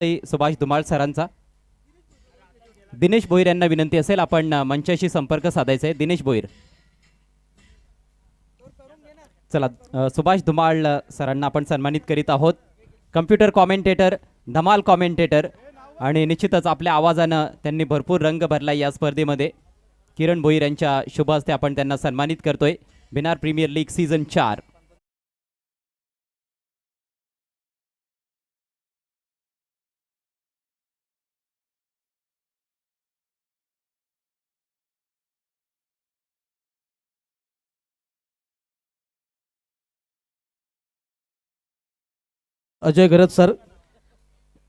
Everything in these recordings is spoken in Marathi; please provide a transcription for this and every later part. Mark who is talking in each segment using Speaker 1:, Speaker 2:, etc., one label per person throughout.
Speaker 1: सुभाष धुमाळ सरांचा. दिनेश भोईर यांना विनंती असेल आपण मंचाशी संपर्क साधायचा आहे. दिनेश भोईर, चला सुभाष धुमाळ सरांना आपण सन्मानित करीत आहोत. कम्प्युटर कॉमेंटेटर, धमाल कॉमेंटेटर आणि निश्चितच आपल्या आवाजानं त्यांनी भरपूर रंग भरला या स्पर्धेमध्ये. किरण भोईर यांच्या शुभ हस्ते आपण त्यांना सन्मानित करतोय. बिनार प्रीमियर लीग सीझन 4.
Speaker 2: अजय गरज सर.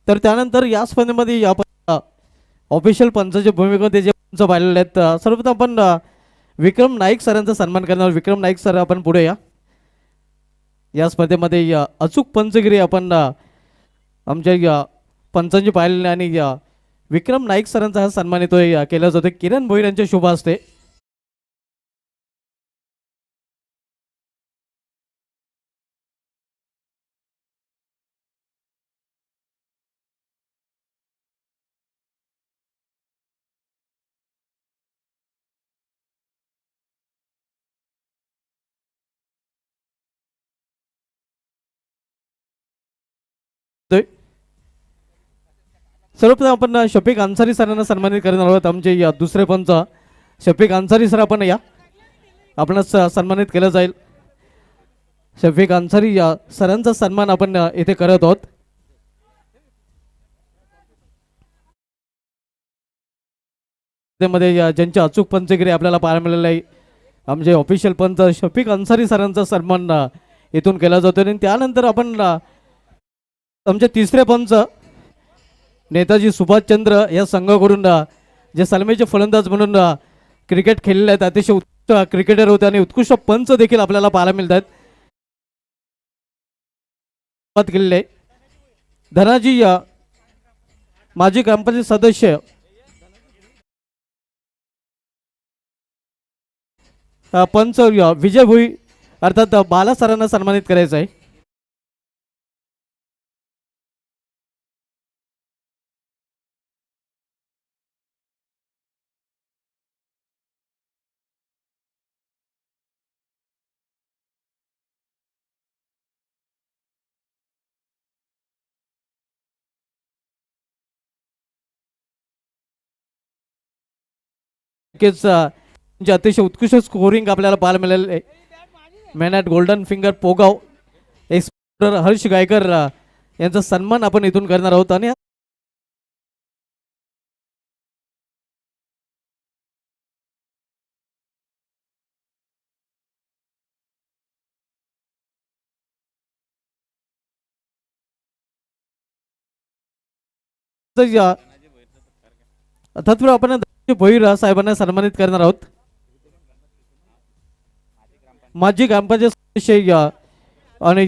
Speaker 2: तर त्यानंतर या स्पर्धेमध्ये आपण ऑफिशियल पंचाच्या भूमिकेमध्ये जे पंच पाहिलेले आहेत, सर्वप्रथम आपण विक्रम नाईक सरांचा सन्मान करणार. विक्रम नाईक सर आपण पुढे या. या स्पर्धेमध्ये अचूक पंचगिरी आपण आमच्या पंचांची पाहिलेली आणि विक्रम नाईक सरांचा हा सन्मान येतोय केला जातो किरण भोईर यांच्या शुभ हस्ते. सर्वप्रथम आपण शफीक अन्सारी सरांना सन्मानित करणार आहोत. आमचे दुसरे पंच शफीक अन्सारी सर आपण या आपणास सन्मानित केलं जाईल. शफीक अन्सारी सरांचा सन्मान आपण इथे करत आहोत. त्यामध्ये ज्यांची अचूक पंचगिरी आपल्याला पाहायला मिळालेलं आहे, आमचे ऑफिशियल पंच शफीक अन्सारी सरांचा सन्मान इथून केला जातो. आणि त्यानंतर आपण आमचे तिसरे पंच नेताजी सुभाषचंद्र या संघाकडून जे सलामीचे फलंदाज म्हणून क्रिकेट खेळलेले आहेत, अतिशय उत्कृष्ट क्रिकेटर होते आणि उत्कृष्ट पंच देखील आपल्याला पाहायला मिळतात. केलेले धनाजी माजी ग्रामपंचायत सदस्य पंच विजय भोई अर्थात बाला सरांना सन्मानित करायचं आहे. नक्कीच अतिशय उत्कृष्ट स्कोरिंग आपल्याला पाहायला मिळाले आहे. मॅन ॲट गोल्डन फिंगर पोगाव एक्सप्लोरर हर्ष गायकर यांचा सन्मान आपण इथून करणार आहोत. आणि तत्पूर्वी आपण भोईर साहेबांना सन्मानित करणार आहोत. माजी ग्रामपंचायत सदस्य आणि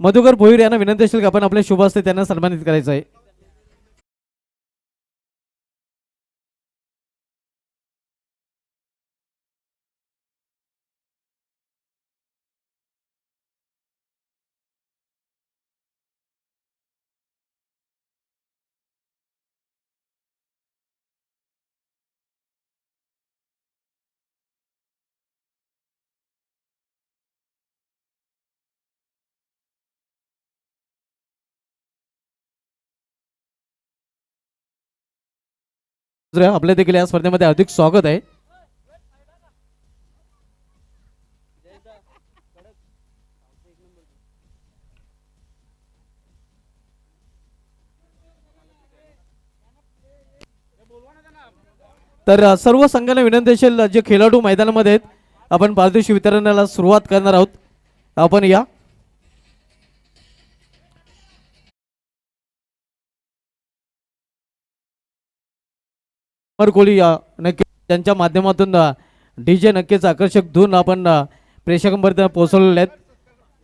Speaker 2: मधुकर भोईर यांना विनंती असेल की आपण आपल्या शुभ हस्ते त्यांना सन्मानित करायचं आहे. आपल्या देखील या स्पर्धेमध्ये अधिक स्वागत आहे. तर सर्व संघांना विनंती असेल जे खेळाडू मैदानामध्ये आहेत, आपण पारितोषिक वितरणाला सुरुवात करणार आहोत. आपण या. अमर कोहली नक्की त्यांच्या माध्यमातून डीजे नक्कीच आकर्षक धून आपण प्रेक्षकांपर्यंत पोहोचवलेले आहेत.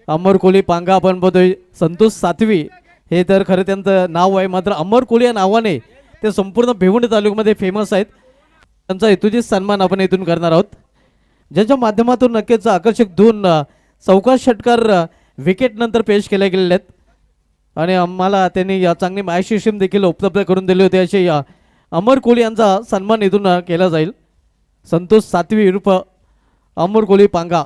Speaker 2: अमर कोहली पांगा आपण बघतोय. संतोष सातवी हे तर खरं त्यांचं नाव आहे, मात्र अमर कोहली या नावाने ते संपूर्ण भिवंडी तालुक्यामध्ये फेमस आहेत. त्यांचा हेतूची सन्मान आपण इथून करणार आहोत, ज्यांच्या माध्यमातून नक्कीच आकर्षक धून 14 षटकार विकेट नंतर पेश केले गेलेले आहेत. आणि आम्हाला त्यांनी चांगली माहिती सिस्टीम देखील उपलब्ध करून दिली होती. असे अमर कोहली यांचा सन्मान इथून केला जाईल. संतोष सातवी उर्फ अमर कोहली पांगा.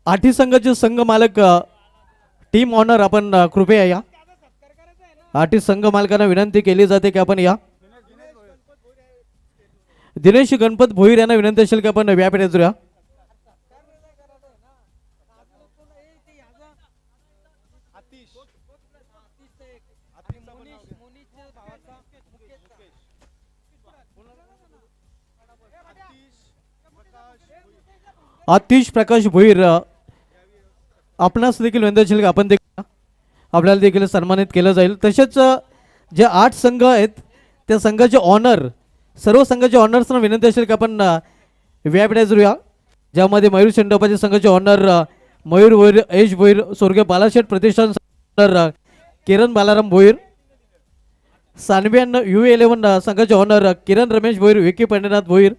Speaker 2: आठी संघाचे संघ मालक टीम ऑनर आपण कृपया या. आठी संघ मालकांना विनंती केली जाते की आपण या. दिनेश गणपत भोईर यांना विनंती असेल की आपण व्यापीठ या. आतिश प्रकाश भोईर आपणास देखील विनंती असेल की आपण देखील आपल्याला देखील सन्मानित केलं जाईल. तसेच जे 8 संघ आहेत त्या संघाचे ऑनर सर्व संघाचे ऑनर्सना विनंती असेल की आपण व्यापीठ या. ज्यामध्ये मयूर शेंडोपाचे संघाचे ऑनर मयूर भोईर, एश भोईर, स्वर्गीय बालाशेठ प्रतिष्ठान ऑनर किरण बालाराम भोईर, सानव्यान U11 संघाचे ऑनर किरण रमेश भोईर, विकी पंढरीनाथ भोईर,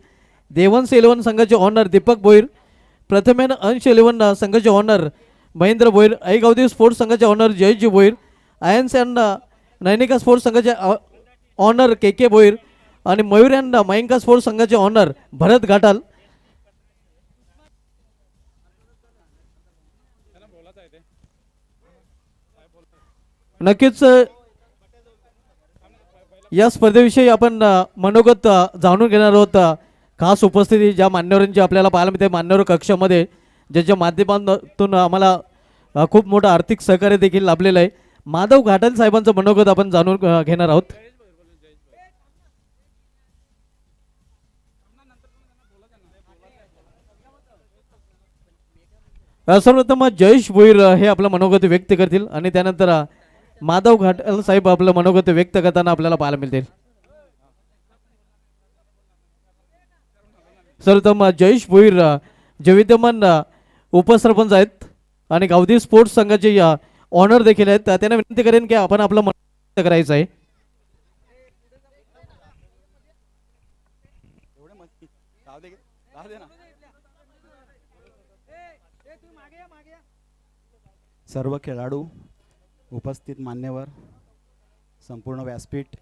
Speaker 2: देवन्स 11 संघाचे ऑनर दीपक भोईर, प्रथमेन अंश 11 संघाचे ऑनर महेंद्र भोईर, ऐगावदी स्पोर्ट्स संघाचे ऑनर जयजी भोईर, आयन्स अँड नैनिका स्पोर्ट्स संघाचे ऑनर के भोईर आणि मयूर अँड मयंका स्पोर्ट्स संघाचे ऑनर भरत घाटाल. नक्कीच या स्पर्धेविषयी आपण मनोगत जाणून घेणार आहोत. खास उपस्थिती ज्या मान्यवरांची आपल्याला पाहायला मिळते मान्यवर कक्षामध्ये, ज्याच्या माध्यमातून आम्हाला खूप मोठं आर्थिक सहकार्य देखील लाभलेलं आहे. माधव घाटल साहेबांचं मनोगत आपण जाणून घेणार आहोत. सर्वप्रथम जयेश भोईर हे आपलं मनोगत व्यक्त करतील आणि त्यानंतर माधव घाटल साहेब आपलं मनोगत व्यक्त करताना आपल्याला पाहायला मिळतील. सर्वप्रथम जयेश भोईर जे विद्यमान उपसरपंच आहेत आणि गावदी स्पोर्ट्स संघाचे ऑनर देखील आहेत, त्यांना विनंती करेन की आपण आपलं मनोगत करायचं आहे.
Speaker 3: सर्व खेळाडू, उपस्थित मान्यवर, संपूर्ण व्यासपीठ,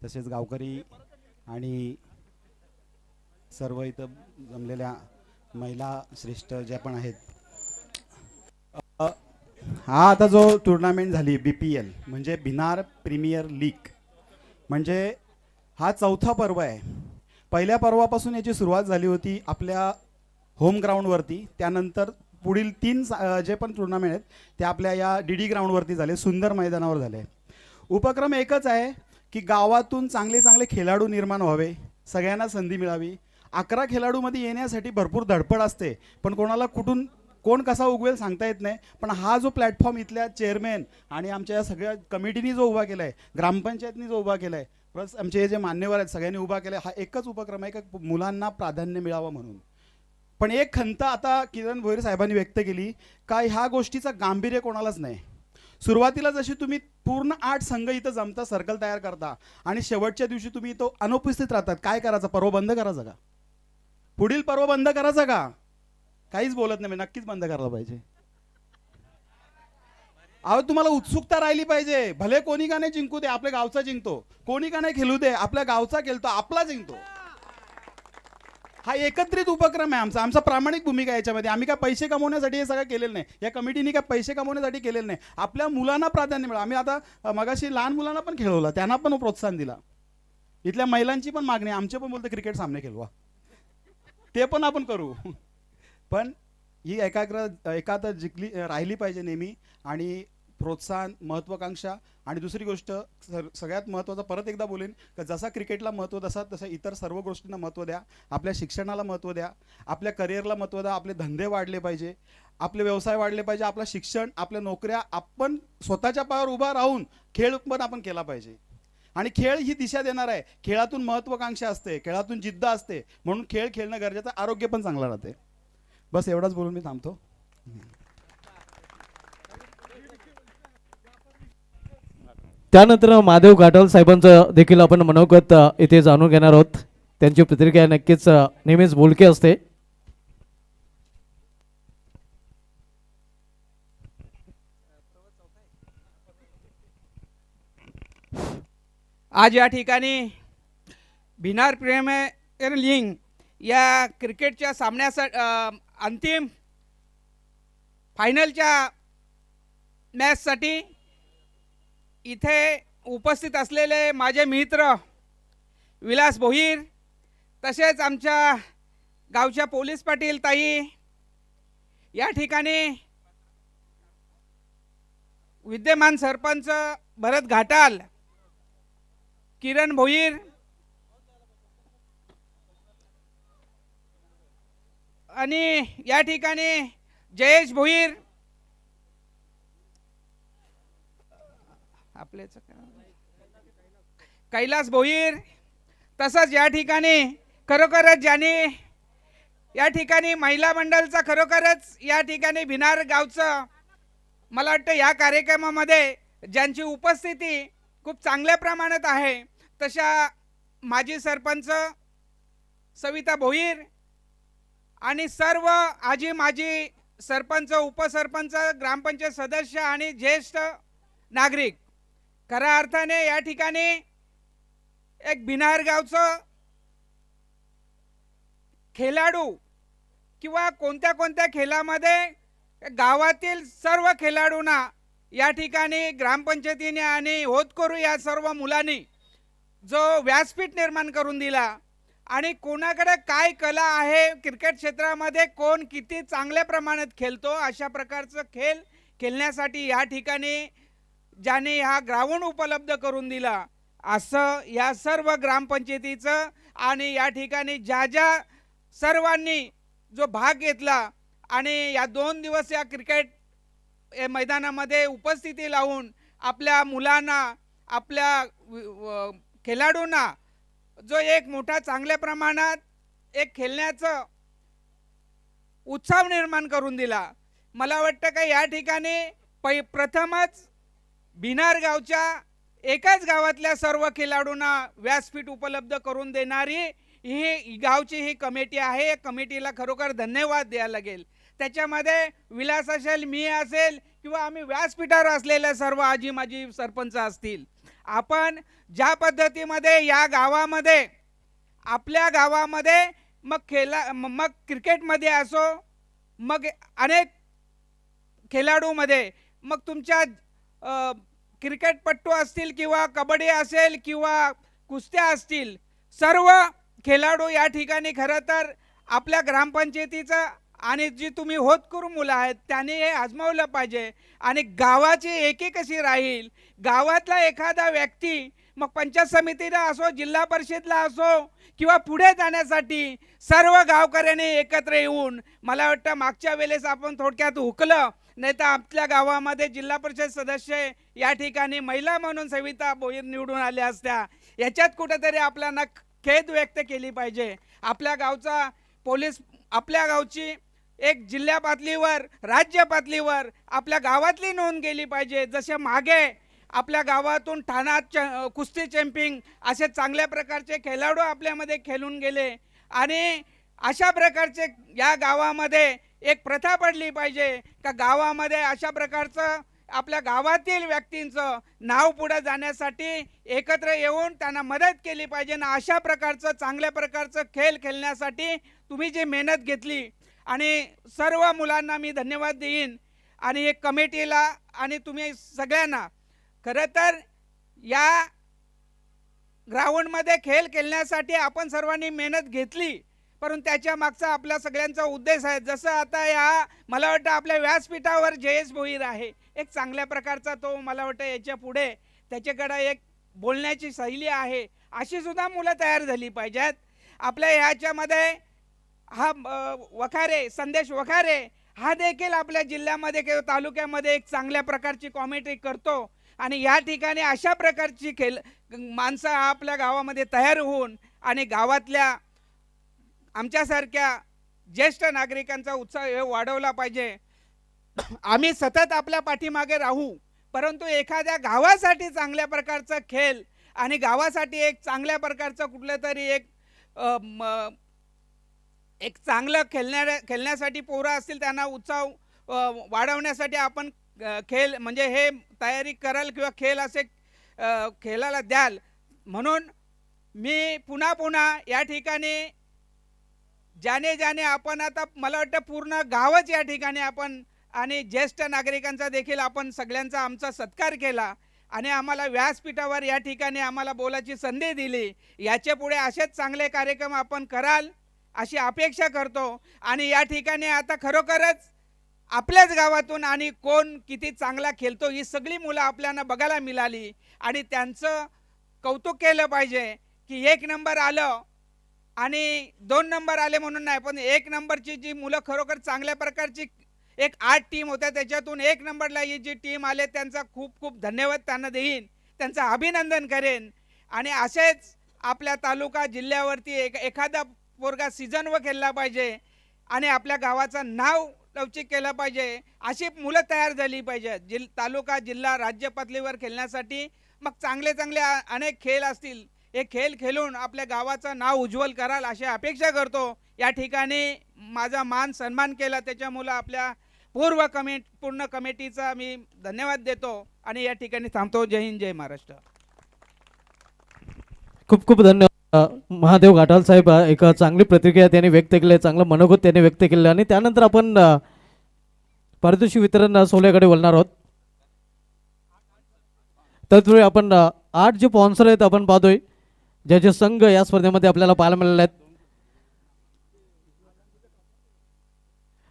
Speaker 3: तसेच गावकरी आणि सर्व इथं जमलेल्या महिला श्रेष्ठ ज्या पण आहेत. हा आता जो टुर्नामेंट झाली BPL म्हणजे बिनार प्रीमियर लीग, म्हणजे हा चौथा पर्व आहे. पहिल्या पर्वापासून याची सुरुवात झाली होती आपल्या होम ग्राउंडवरती. त्यानंतर पुढील 3 जे पण टुर्नामेंट आहेत ते आपल्या या DD ग्राउंडवरती झाले, सुंदर मैदानावर झाले. उपक्रम एकच आहे की गावातून चांगले चांगले खेळाडू निर्माण व्हावे, सगळ्यांना संधी मिळावी. 11 खेळाडूमध्ये येण्यासाठी भरपूर धडपड असते, पण कोणाला कुठून कोण कसा उगवेल सांगता येत नाही. पण हा जो प्लॅटफॉर्म इथल्या चेअरमॅन आणि आमच्या या सगळ्या कमिटीनी जो उभा केला आहे, ग्रामपंचायतनी जो उभा केला आहे, प्लस आमचे जे मान्यवर आहेत सगळ्यांनी उभा केला आहे, हा एकच उपक्रम आहे की मुलांना प्राधान्य मिळावं म्हणून. पण एक खंत आता किरण भोईर साहेबांनी व्यक्त केली का ह्या गोष्टीचं गांभीर्य कोणालाच नाही. सुरुवातीला जशी तुम्ही पूर्ण 8 संघ इथं जमता, सर्कल तयार करता आणि शेवटच्या दिवशी तुम्ही तो अनुपस्थित राहतात, काय करायचं? पर्व बंद करायचं का? पुढील पर्व बंद करायचं का? काहीच बोलत नाही. नक्कीच बंद करायला पाहिजे. अहो तुम्हाला उत्सुकता राहिली पाहिजे. भले कोणी का नाही जिंकू दे, आपल्या गावचा जिंकतो. कोणी का नाही खेळू दे, आपल्या गावचा खेळतो, आपला जिंकतो. हा एकत्रित उपक्रम आहे आमचा. आमचा प्रामाणिक भूमिका याच्यामध्ये. आम्ही काय पैसे कमवण्यासाठी हे सगळं केलेलं नाही, या कमिटीने काय पैसे कमवण्यासाठी केलेलं नाही. आपल्या मुलांना प्राधान्य मिळालं. आम्ही आता मगाशी लहान मुलांना पण खेळवलं, त्यांना पण प्रोत्साहन दिला. इथल्या महिलांची पण मागणी, आमचे पण बोलते क्रिकेट सामने खेळवा, ते पण आपण करू. पण ही एकाग्र जिंकली राहिली पाहिजे नेहमी. आणि प्रोत्साहन, महत्त्वाकांक्षा. आणि दुसरी गोष्ट सगळ्यात महत्त्वाचं, परत एकदा बोलेन की जसा क्रिकेटला महत्त्व तसं इतर सर्व गोष्टींना महत्त्व द्या. आपल्या शिक्षणाला महत्त्व द्या, आपल्या करिअरला महत्त्व द्या. आपले धंदे वाढले पाहिजे, आपले व्यवसाय वाढले पाहिजे, आपलं शिक्षण, आपल्या नोकऱ्या, आपण स्वतःच्या पायावर उभा राहून खेळ पण आपण केला पाहिजे. आणि खेळ ही दिशा देणार आहे. खेळातून महत्त्वाकांक्षा असते, खेळातून जिद्द असते, म्हणून खेळ खेळणं गरजेचं. आरोग्य पण चांगलं राहते. बस एवढंच बोलून मी थांबतो.
Speaker 2: त्यानंतर महादेव घाटल साहेबांचं देखील आपण मनोगत इथे जाणून घेणार आहोत. त्यांची प्रतिक्रिया नक्कीच नेहमीच बोलकी असते.
Speaker 4: आज या ठिकाणी भिनार प्रीमियर लीग या क्रिकेटच्या सामन्यासाठी अंतिम फायनलच्या मॅचसाठी इथे उपस्थित असलेले माझे मित्र विलास भोईर, तसेच आमच्या गावच्या पोलीस पाटील ताई, या ठिकाणी विद्यमान सरपंच भरत घाटाल, किरण भोईर आणि या ठिकाणी जयेश भोईर, आपलेच कैलास भोईर, तसंच या ठिकाणी खरोखरच ज्यांनी या ठिकाणी महिला मंडळचा खरोखरच या ठिकाणी भिनार गावचं मला वाटतं या कार्यक्रमामध्ये ज्यांची उपस्थिती खूप चांगल्या प्रमाणात आहे, तशा माजी सरपंच सविता भोईर आणि सर्व आजी माजी सरपंच, उपसरपंच, ग्रामपंचायत सदस्य आणि ज्येष्ठ नागरिक, खऱ्या अर्थाने या ठिकाणी एक भिनार गावचं खेळाडू किंवा कोणत्या कोणत्या खेळामध्ये गावातील सर्व खेळाडूंना या ठिकाणी ग्रामपंचायतीने आणि होतकरू या सर्व मुलांनी जो व्यासपीठ निर्माण करून दिला आणि कोणाकडे काय कला आहे क्रिकेट क्षेत्रामध्ये, कोण किती चांगल्या प्रमाणात खेळतो, अशा प्रकारचं खेळ खेळण्यासाठी या ठिकाणी ज्याने हा ग्राउंड उपलब्ध करून दिला, असं या सर्व ग्रामपंचायतीचं आणि या ठिकाणी ज्या ज्या सर्वांनी जो भाग घेतला आणि या 2 दिवस या क्रिकेट मैदानामध्ये उपस्थिती लावून आपल्या मुलांना, आपल्या खेळाडूंना जो एक मोठा चांगल्या प्रमाणात एक खेळण्याचं उत्साह निर्माण करून दिला. मला वाटतं का या ठिकाणी प्रथमच भिनार गावच्या एकाच गावातल्या सर्व खेळाडूंना व्यासपीठ उपलब्ध करून देणारी ही गावची ही कमिटी आहे. या कमिटीला खरोखर धन्यवाद द्यायला लागेल. त्याच्यामध्ये विलास असेल, मी असेल किंवा आम्ही व्यासपीठावर असलेल्या सर्व आजी माजी सरपंच असतील, आपण ज्या पद्धतीमध्ये या गावामध्ये आपल्या गावामध्ये मग क्रिकेटमध्ये असो, मग अनेक खेळाडूमध्ये, मग तुमच्या क्रिकेटपट्टू असतील किंवा कबड्डी असेल किंवा कुस्त्या असतील, सर्व खेळाडू या ठिकाणी खरं तर आपल्या ग्रामपंचायतीचं आणि जी तुम्ही होतकरू मुलं आहेत त्यांनी हे आजमावलं पाहिजे. आणि गावाची एकी कशी राहील, गावातला एखादा व्यक्ती मग पंचायत समितीला असो, जिल्हा परिषदला असो किंवा पुढे जाण्यासाठी सर्व गावकऱ्यांनी एकत्र येऊन, मला वाटतं मागच्या वेळेस आपण थोडक्यात हुकलं, नाही तर आपल्या गावामध्ये जिल्हा परिषद सदस्य या ठिकाणी महिला म्हणून सविता भोईर निवडून आल्या असत्या. याच्यात कुठेतरी आपल्याला खेद व्यक्त केली पाहिजे. आपल्या गावचा पोलीस, आपल्या गावची एक जिल्हा पातळीवर, राज्य पातळीवर आपल्या गावातली नोंद गेली पाहिजे. जसे मागे आपल्या गावातून ठाण्यात कुस्ती चॅम्पियन असे चांगल्या प्रकारचे खेळाडू आपल्यामध्ये खेळून गेले आणि अशा प्रकारचे या गावामध्ये एक प्रथा पडली पाहिजे का गावामध्ये अशा प्रकारचं आपल्या गावातील व्यक्तींचं नाव पुढे जाण्यासाठी एकत्र येऊन त्यांना मदत केली पाहिजे. ना अशा प्रकारचं चांगल्या प्रकारचं खेळ खेळण्यासाठी तुम्ही जी मेहनत घेतली आणि सर्व मुलांना मी धन्यवाद देईन आणि एक कमिटीला आणि तुम्ही सगळ्यांना. खरं तर या ग्राउंडमध्ये खेळ खेळण्यासाठी आपण सर्वांनी मेहनत घेतली, परंतु त्याच्या मागचा आपल्या सगळ्यांचा उद्देश आहे. जसं आता या मला वाटतं आपल्या व्यासपीठावर जयेश भोईर आहे, एक चांगल्या प्रकारचा तो मला वाटतं याच्या पुढे त्याच्याकडे एक बोलण्याची शैली आहे, अशी सुद्धा मुलं तयार झाली पाहिजेत. आपल्या ह्याच्यामध्ये हा वखारे, संदेश वखारे हा देखील आपल्या जिल्ह्यामध्ये किंवा तालुक्यामध्ये एक चांगल्या प्रकारची कॉमेंट्री करतो आणि या ठिकाणी अशा प्रकारची माणसं आपल्या गावामध्ये तयार होऊन आणि गावातल्या आमच्यासारख्या ज्येष्ठ नागरिकांचा उत्साह वाढवला पाहिजे. आम्ही सतत आपल्या पाठीमागे राहू, परंतु एखाद्या गावासाठी चांगल्या प्रकारचा खेळ आणि गावासाठी एक चांगल्या प्रकारचं कुठलं तरी एक चांगलं खेळण्यासाठी पोरं असतील त्यांना उत्साह वाढवण्यासाठी आपण खेळ म्हणजे हे तयारी कराल किंवा खेळ असे खेळायला द्याल म्हणून मी पुन्हा पुन्हा या ठिकाणी ज्याने ज्याने आपण आता मला वाटतं पूर्ण गावच या ठिकाणी आपण आणि ज्येष्ठ नागरिकांचा देखील आपण सगळ्यांचा आमचा सत्कार केला आणि आम्हाला व्यासपीठावर या ठिकाणी आम्हाला बोलायची संधी दिली. याच्या पुढे असेच चांगले कार्यक्रम आपण कराल अशी अपेक्षा करतो आणि या ठिकाणी आता खरोखरच आपल्याच गावातून आणि कोण किती चांगला खेळतो ही सगळी मुलं आपल्याला बघायला मिळाली आणि त्यांचं कौतुक केलं पाहिजे की 1 नंबर आलं आणि 2 नंबर आले म्हणून नाही, पण 1 नंबरची जी मुलं खरोखर चांगल्या प्रकारची एक 8 टीम होत्या त्याच्यातून 1 नंबरला ही जी टीम आले त्यांचा खूप खूप धन्यवाद त्यांना देईन, त्यांचं अभिनंदन करेन आणि असेच आपल्या तालुका जिल्ह्यावरती एखादा पोरगा सीझन व खेळला पाहिजे आणि आपल्या गावाचं नाव लवचिक केलं पाहिजे. अशी मुलं तयार झाली पाहिजे तालुका जिल्हा राज्य पातळीवर खेळण्यासाठी. मग चांगले चांगले अनेक खेळ असतील, हे खेळ खेळून आपल्या गावाचं नाव उज्ज्वल कराल अशी अपेक्षा करतो. या ठिकाणी माझा मान सन्मान केला त्याच्यामुळे आपल्या पूर्ण कमिटीचा मी धन्यवाद देतो आणि या ठिकाणी थांबतो. जय हिंद, जय महाराष्ट्र.
Speaker 2: खूप खूप धन्यवाद. महादेव घाटाल साहेब एक चांगली प्रतिक्रिया त्यांनी व्यक्त केली, चांगलं मनोगत त्यांनी व्यक्त केलं आणि त्यानंतर आपण पारितोषिक वितरण सोहळ्याकडे वळणार आहोत. तत्पूर्वी आपण 8 जे स्पॉन्सर आहेत आपण पाहतोय ज्याचे संघ या स्पर्धेमध्ये आपल्याला पाहायला मिळाले आहेत.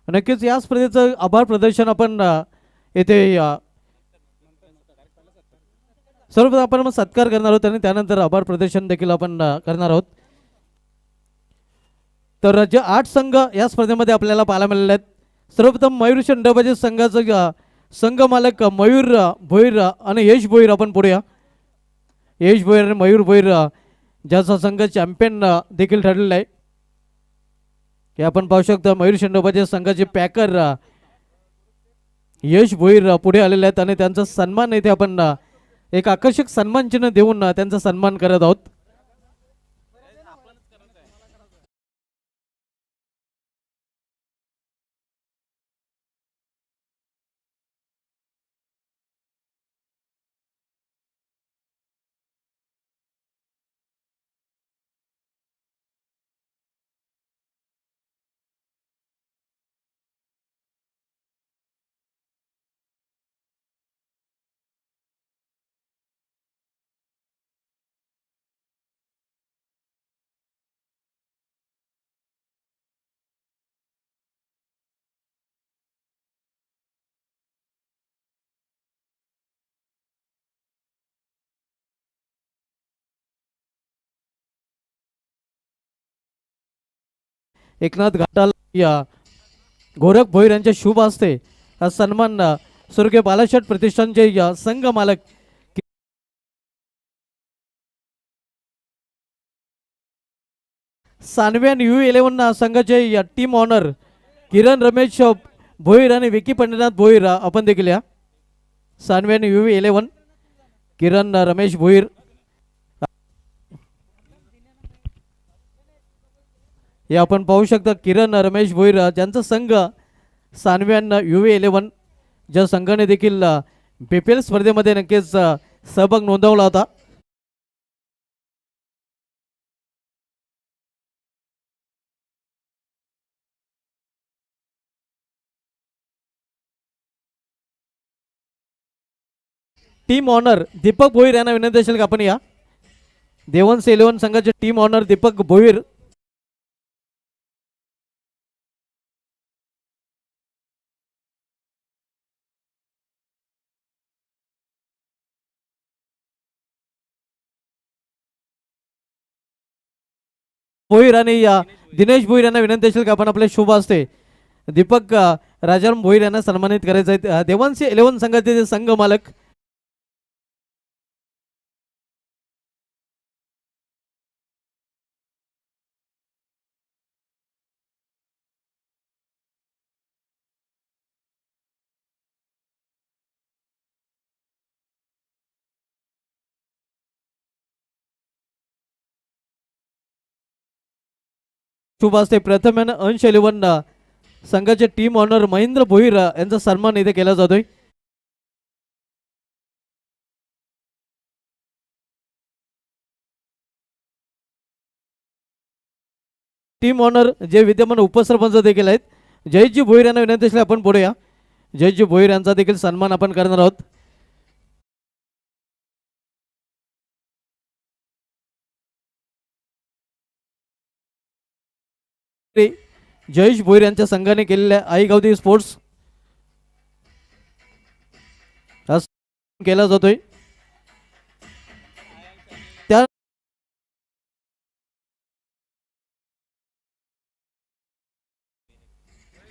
Speaker 2: नक्कीच या स्पर्धेचं आभार प्रदर्शन आपण येथे सर्वप्रथम आपण मग सत्कार करणार आहोत आणि त्यानंतर आभार प्रदर्शन देखील आपण करणार आहोत. तर जे 8 संघ या स्पर्धेमध्ये आपल्याला पाहायला मिळाले आहेत. सर्वप्रथम मयूर शंडबाजी संघाचं संघ मालक मयूर भोईर आणि यश भोईर आपण पुढे या. यश भोईर आणि मयूर भोईर ज्याचा संघ चॅम्पियन देखील ठरलेला आहे की आपण पाहू शकतो. मयूर शंडबाजी संघाचे पॅकर यश भोईर पुढे आलेले आहेत आणि त्यांचा सन्मान इथे आपण एक आकर्षक सन्मान चिन्ह देऊन त्यांचा सन्मान करत आहोत. एकनाथ घाटाल या गोरख भोईर यांच्या शुभ हस्ते हा सन्मान स्वर्गीय बालाशेठ प्रतिष्ठानचे संघ मालक सानव्यान U11 संघाचे टीम ऑनर किरण रमेश भोईर आणि विकी पंढरीनाथ भोईर आपण देखील या. सानव्यान U11 किरण रमेश भोईर हे आपण पाहू शकता. किरण रमेश भोईर ज्यांचा संघ सानव्यान U11 ज्या संघाने देखील BPL स्पर्धेमध्ये नक्कीच सहभाग नोंदवला होता. टीम ऑनर दीपक भोईर यांना विनंती असेल का आपण या. देवन्स 11 संघाचे टीम ऑनर दीपक भोईर भोईर आणि दिनेश भोईर यांना विनंती असेल का आपण आपले शुभ असते दीपक राजाराम भोईर यांना सन्मानित करायचं आहे. देवांशी 11 संघाचे संघ मालक शुभ असते प्रथम अंश 11 संघाचे टीम ऑनर महेंद्र भोईर यांचा सन्मान इथे केला जातोय. टीम ऑनर जे विद्यमान उपसरपंच देखील आहेत जयजी भोईर यांना विनंती असली आपण पुढे या. जयजी भोईर यांचा देखील सन्मान आपण करणार आहोत. जयेश भोईर यांच्या संघाने केलेल्या आई गावती स्पोर्ट्स केला जातोय. त्या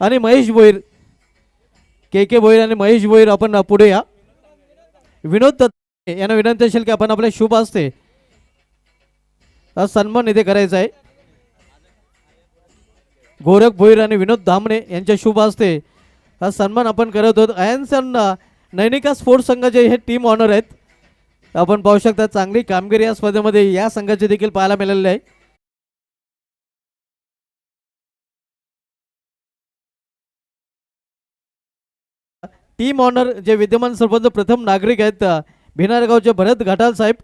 Speaker 2: आणि महेश भोईर के भोईर आणि महेश भोईर आपण पुढे या. विनोद दत्ते यांना विनंती असेल की आपण आपल्या शुभ असते सन्मान इथे करायचा आहे. गोरख भोईर आणि विनोद धामणे यांच्या शुभ असते हा सन्मान आपण करत आहोत. आयन्सन नैनिका स्पोर्ट्स संघाचे हे टीम ऑनर आहेत. आपण पाहू शकता चांगली कामगिरी या स्पर्धेमध्ये या संघाची देखील पाहायला मिळालेली आहे. टीम ऑनर जे विद्यमान सरपंच प्रथम नागरिक आहेत भिनारगावचे भरत घाटाल साहेब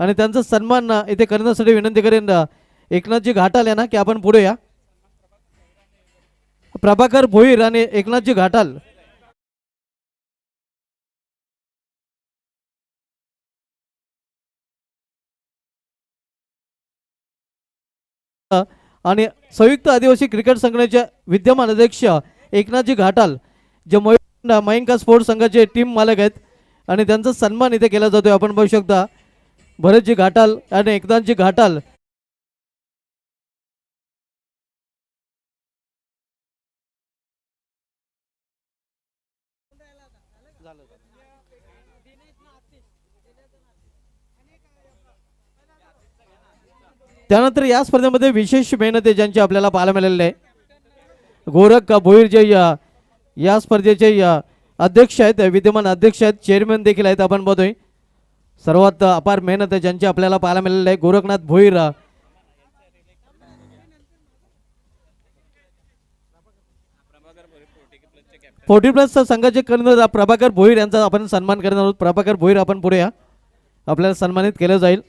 Speaker 2: आणि त्यांचा सन्मान इथे करण्यासाठी विनंती करेन एकनाथजी घाटाल यांना की आपण पुढे या. प्रभाकर भोईर आणि एकनाथजी घाटाल आणि संयुक्त आदिवासी क्रिकेट संघटनेचे विद्यमान अध्यक्ष एकनाथजी घाटाल जे मयंका स्पोर्ट्स संघाचे टीम मालक आहेत आणि त्यांचा सन्मान इथे केला जातोय. आपण पाहू शकता भरतजी घाटाल आणि एकनाथजी घाटाल त्यानंतर या स्पर्धेमध्ये विशेष मेहनत आहे ज्यांची आपल्याला पाहायला मिळालेली आहे. गोरख भोईर जे या स्पर्धेचे अध्यक्ष आहेत विद्यमान अध्यक्ष आहेत चेअरमॅन देखील आहेत. आपण बघतोय सर्वात अपार मेहनत आहे ज्यांची आपल्याला पाहायला मिळालेली आहे. गोरखनाथ भोईर 40+ संघाचे कर्णधार प्रभाकर भोईर यांचा आपण सन्मान करणार आहोत. प्रभाकर भोईर आपण पुढे या आपल्याला सन्मानित केलं जाईल.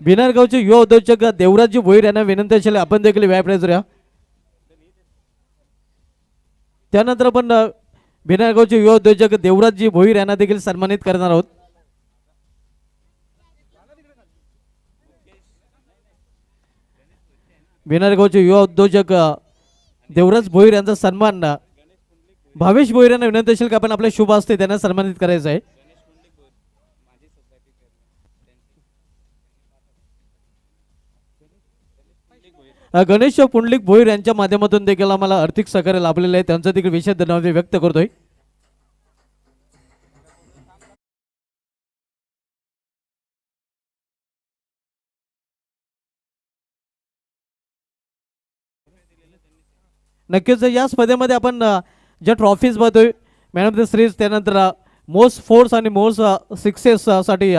Speaker 2: भिनारगावचे युवा उद्योजक देवराजजी भोईर यांना विनंती असेल आपण देखील व्यायाम या. त्यानंतर आपण भिनारगावचे युवा उद्योजक देवराजजी भोईर यांना देखील सन्मानित करणार आहोत. भिनारगावचे युवा उद्योजक देवराज भोईर यांचा सन्मान भावेश भोईर यांना विनंती असेल की आपण आपल्या शुभ असते त्यांना सन्मानित करायचं आहे. गणेश पुंडलिक भोईर यांच्या माध्यमातून देखील आम्हाला आर्थिक सहकार्य लाभलेलं आहे त्यांचा देखील विशेष धन्यवाद व्यक्त करतोय. नक्कीच या स्पर्धेमध्ये आपण ज्या ट्रॉफीज बघतोय मॅन ऑफ द सिरीज त्यानंतर मोस्ट फोर्स आणि मोस्ट सक्सेस साठी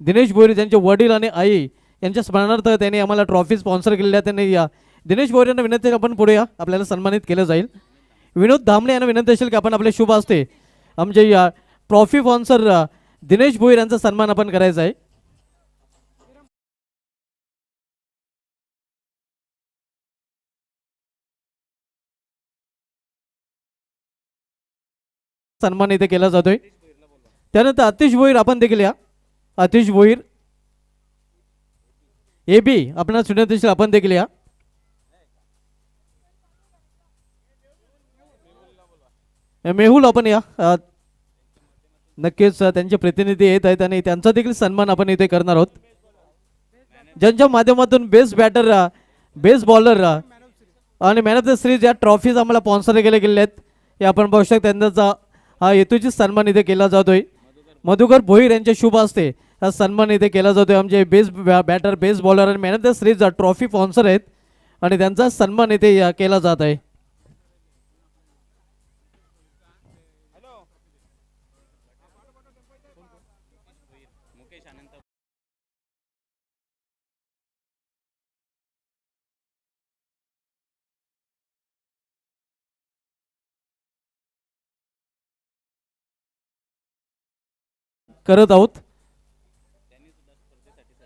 Speaker 2: दिनेश भोईर यांचे वडील आणि आई यांच्या स्मरणार्थ त्यांनी आम्हाला ट्रॉफी स्पॉन्सर केलेल्या त्यांनी दिनेश भोईर यांना विनंती आपण पुढे या आपल्याला सन्मानित केलं जाईल. विनोद धामणे यांना विनंती असेल की आपण आपले शुभ असते आमचे ट्रॉफी स्पॉन्सर दिनेश भोईर यांचा सन्मान आपण करायचा आहे. सन्मान इथे केला जातोय. त्यानंतर आतिश भोईर आपण देखील या. आतिश भोईर AB आपणास विनंती असेल आपण देखील या. मेहुल आपण या. नक्कीच त्यांचे प्रतिनिधी येत आहेत आणि त्यांचा देखील सन्मान आपण इथे करणार आहोत. ज्यांच्या माध्यमातून बेस्ट बॅटर बेस्ट बॉलर आणि मॅन ऑफ द सिरीज या ट्रॉफीज आम्हाला स्पॉन्सर केले गेले आहेत हे आपण पाहू शकता. त्यांचा हा हेतूची सन्मान इथे केला जातोय. मधुकर भोईर यांच्या शुभ असते हा सन्मान इथे केला जातोय. आमचे बेस्ट बॅटर बेस्ट बॉलर आणि man of the series trophy sponsor आहेत आणि त्यांचा सन्मान इथे केला जात आहे. करत आहोत.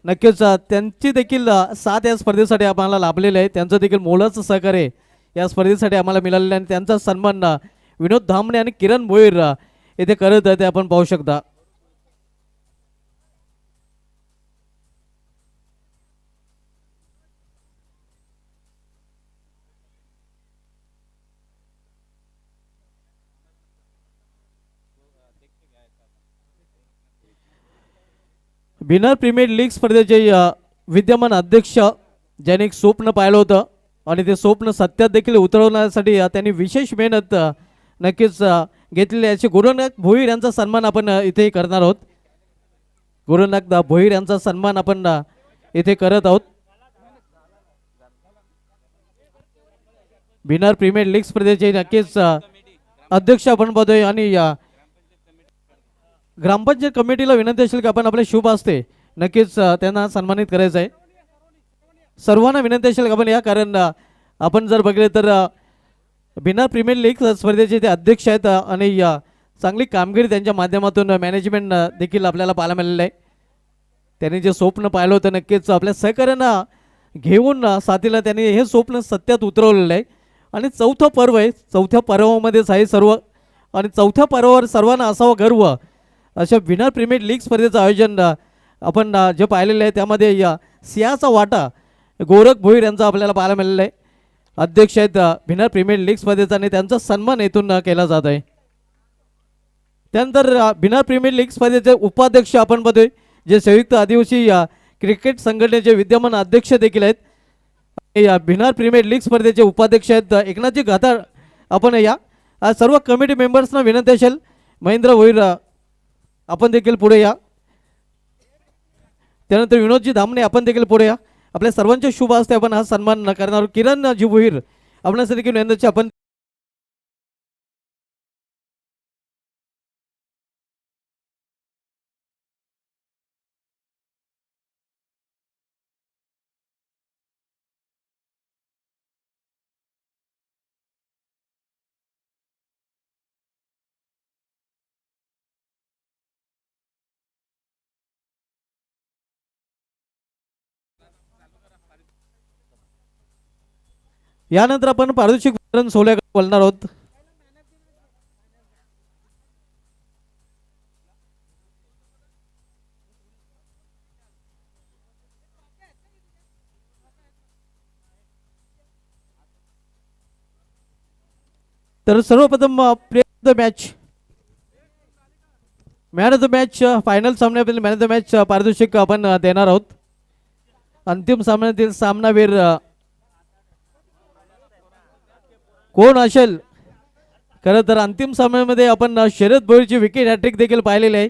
Speaker 2: नक्कीच त्यांची देखील साथ या स्पर्धेसाठी आम्हाला लाभलेले आहे. त्यांचं देखील मोलाचं सहकार्य या स्पर्धेसाठी आम्हाला मिळालेलं आहे आणि त्यांचा सन्मान विनोद धामणे आणि किरण भोईर येथे करत आहे ते आपण पाहू शकता. बिनर प्रीमियर लीग स्पर्धेचे विद्यमान अध्यक्ष ज्यांनी एक स्वप्न पाहिलं होतं आणि ते स्वप्न सत्यात देखील उतरवण्यासाठी त्यांनी विशेष मेहनत नक्कीच घेतलेली आहे. गुरुनाथ भोईर यांचा सन्मान आपण इथे करणार आहोत. गुरुनाथ भोईर यांचा सन्मान आपण इथे करत आहोत. बिनर प्रीमियर लीग स्पर्धेचे नक्कीच अध्यक्ष आपण पाहतोय आणि ग्रामपंचायत कमिटीला विनंती असेल की आपण आपले शुभ असते नक्कीच त्यांना सन्मानित करायचं आहे. सर्वांना विनंती असेल की आपण या कारण आपण जर बघितले तर बिनर प्रीमियर लीग स्पर्धेचे ते अध्यक्ष आहेत आणि चांगली कामगिरी त्यांच्या माध्यमातून मॅनेजमेंट देखील आपल्याला पाहायला मिळालेलं आहे. त्यांनी जे स्वप्न पाहिलं होतं नक्कीच आपल्या सहकार्यांना घेऊन साथीला त्यांनी हे स्वप्न सत्यात उतरवलेलं आहे आणि चौथं पर्व आहे. चौथ्या पर्वामध्येच आहे सर्व आणि चौथ्या पर्वावर सर्वांना असावा गर्व अशा बिनर प्रीमियर लीग स्पर्धेचं आयोजन आपण जे पाहिलेलं आहे त्यामध्ये सिंहाचा वाटा गोरख भोईर यांचा आपल्याला पाहायला मिळालेला आहे. अध्यक्ष आहेत बिनर प्रीमियर लीग स्पर्धेचा आणि त्यांचा सन्मान येथून केला जात आहे. त्यानंतर बिनर प्रीमियर लीग स्पर्धेचे उपाध्यक्ष आपण बघतोय जे संयुक्त आदिवासी क्रिकेट संघटनेचे विद्यमान अध्यक्ष देखील आहेत. बिनर प्रीमियर लीग स्पर्धेचे उपाध्यक्ष आहेत एकनाथजी गातार. आपण या सर्व कमिटी मेंबर्सना विनंती असेल महेंद्र भोईर आपण देखील पुढे या. त्यानंतर विनोदजी धामणे आपण देखील पुढे या. आपल्या सर्वांच्या शुभ हस्ते आपण हा सन्मान करणार. किरणजी भोईर आपणासाठी देखील विनंती आपण यानंतर आपण पारितोषिक वितरण सोहळ्याकडे बोलणार आहोत. तर सर्वप्रथम player of the match man of the match final सामन्यातील मॅन ऑफ द मॅच पारितोषिक आपण देणार आहोत. अंतिम सामन्यातील सामनावीर कोण असेल. खरं तर अंतिम सामन्यामध्ये आपण शरद भोईरची विकेट हॅट्रिक देखील पाहिलेली आहे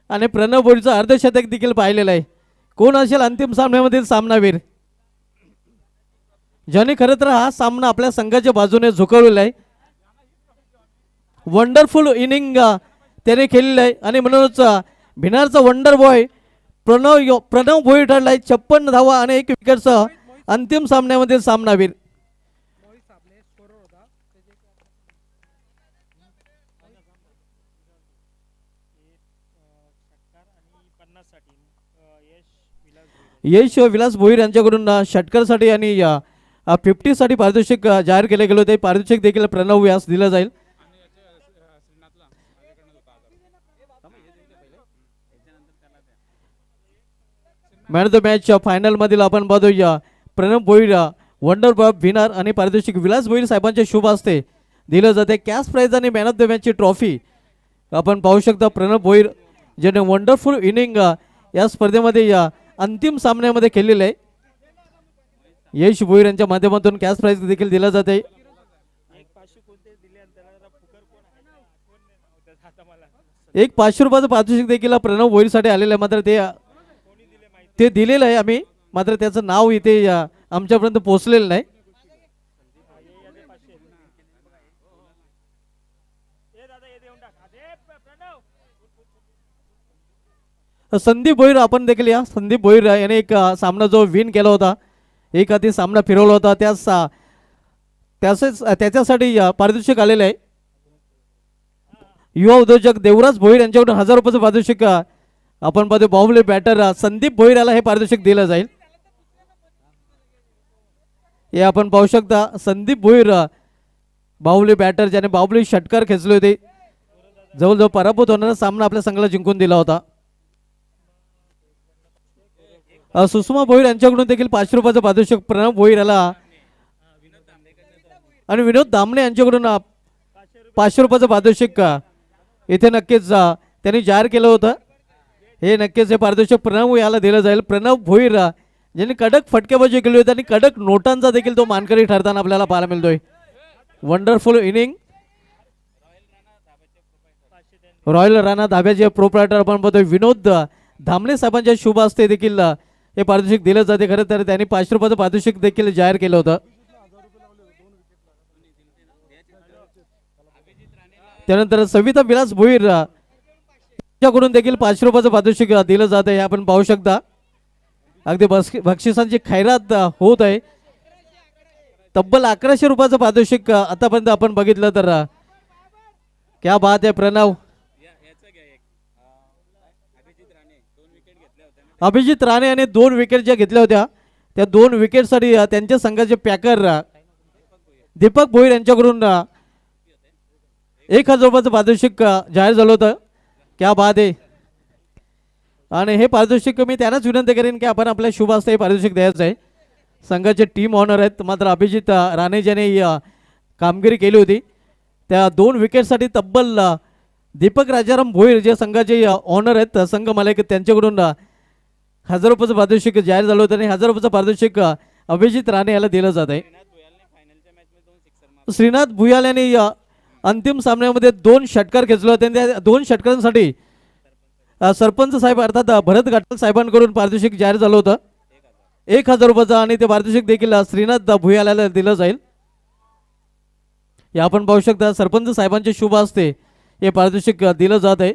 Speaker 2: आणि प्रणव भोईरचं अर्धशतक देखील पाहिलेलं आहे. कोण असेल अंतिम सामन्यामधील सामनावीर ज्याने खरं तर हा सामना आपल्या संघाच्या बाजूने झुकवलेला आहे. वंडरफुल इनिंग त्याने खेळलेलं आहे आणि म्हणूनच भिनारचा वंडर बॉय प्रणव भोईर ठरला आहे 56 धावा आणि 1 विकेटसह अंतिम सामन्यामधील सामनावीर. यश विलास भोईर यांच्याकडून षटकारसाठी आणि 50 साठी पारितोषिक जाहीर केले गेले होते. पारितोषिक देखील प्रणव व्यास दिलं जाईल. Man of the match final मधील आपण बघूया Pranav Bhoir wonder boy winner आणि पारितोषिक विलास भोईर साहेबांच्या शुभ हस्ते दिलं जाते. कॅश प्राइज आणि मॅन ऑफ द मॅचची ट्रॉफी आपण पाहू शकता. प्रणव भोईर ज्याने वंडरफुल इनिंग या स्पर्धेमध्ये अंतिम सामन्यामध्ये खेळलेले आहे. यश भोईर यांच्या माध्यमातून कॅश प्राइज देखील दिला जाते. एक 500 रुपयाचं पारितोषिक देखील प्रणव भोईरसाठी आलेलं आहे. मात्र ते दिलेलं आहे आम्ही मात्र त्याचं नाव इथे आमच्यापर्यंत पोहोचलेलं नाही. संदीप भोईर आपण देखील या संदीप भोईर याने एक सामना जो विन केला होता, एक आधी सामना फिरवला होता, त्याच्यासाठी पारितोषिक आलेलं आहे. युवा उद्योजक देवराज भोईर यांच्याकडून 1000 रुपयाचं पारितोषिक आपण पाहतो. बाहुबली बॅटर संदीप भोईर याला हे पारितोषिक दिलं जाईल. हे आपण पाहू शकता संदीप भोईर बाहुबली बॅटर ज्याने बाहुबली षटकार खेचले होते, जवळजवळ पराभूत होणारा सामना आपल्या संघाला जिंकून दिला होता. सुषमा भोईर यांच्याकडून देखील 500 रुपयाचं पारितोषिक प्रणव भोईर याला आणि विनोद दामणे यांच्याकडून 500 रुपयाचं पारितोषिक इथे नक्कीच त्यांनी जाहीर केलं होतं. हे नक्कीच हे पारितोषिक प्रणव याला दिलं जाईल. प्रणव भोईर ज्यांनी कडक फटकेबाजी केली होती आणि कडक नोटांचा देखील तो मानकरी ठरताना आपल्याला पाहायला मिळतोय. Wonderful inning. रॉयल राणा धाब्याचे प्रोप्रायटर आपण बघतोय विनोद धामणे साहेबांच्या शुभ हस्ते देखील हे पारितोषिक दिलं जाते. खरं तर त्यांनी 500 रुपयाचं पारितोषिक देखील जाहीर केलं होतं. त्यानंतर सविता विलास भोईर यांच्याकडून देखील 500 रुपयाचं पारितोषिक दिलं जात आहे. आपण पाहू शकता अगदी बक्षिसांची खैरात होत आहे. तब्बल 1100 रुपयाचं पारितोषिक आतापर्यंत आपण बघितलं तर क्या बात आहे. प्रणव अभिजित राणे याने 2 विकेट ज्या घेतल्या होत्या त्या 2 विकेटसाठी त्यांच्या संघाचे पॅकर दीपक भोईर यांच्याकडून 1000 रुपयाचं पारितोषिक जाहीर झालं होतं. क्या बात आहे. आणि हे पारितोषिक मी त्यांनाच विनंती करेन की आपण आपल्या शुभ हस्ते हे पारितोषिक द्यायचं आहे. संघाचे टीम ऑनर आहेत, मात्र अभिजित राणे ज्याने कामगिरी केली होती त्या 2 विकेटसाठी तब्बल दीपक राजाराम भोईर जे संघाचे ऑनर आहेत, संघ मालक, त्यांच्याकडून 1000 रुपयाचं पारितोषिक जाहीर झालं होतं आणि 1000 रुपयाचं पारितोषिक अभिजित राणे याला दिलं जात आहे. श्रीनाथ भुयाल यांनी अंतिम सामन्यामध्ये 2 षटकार खेचले होते आणि त्या 2 षटकारांसाठी सरपंच साहेब अर्थात भरत गाटल साहेबांकडून पारितोषिक जाहीर झालं होतं 1000 रुपयाचं आणि ते पारितोषिक देखील श्रीनाथ भुयाल याला दिलं जाईल. हे आपण पाहू शकता सरपंच साहेबांच्या शुभ हस्ते हे पारितोषिक दिलं जात आहे.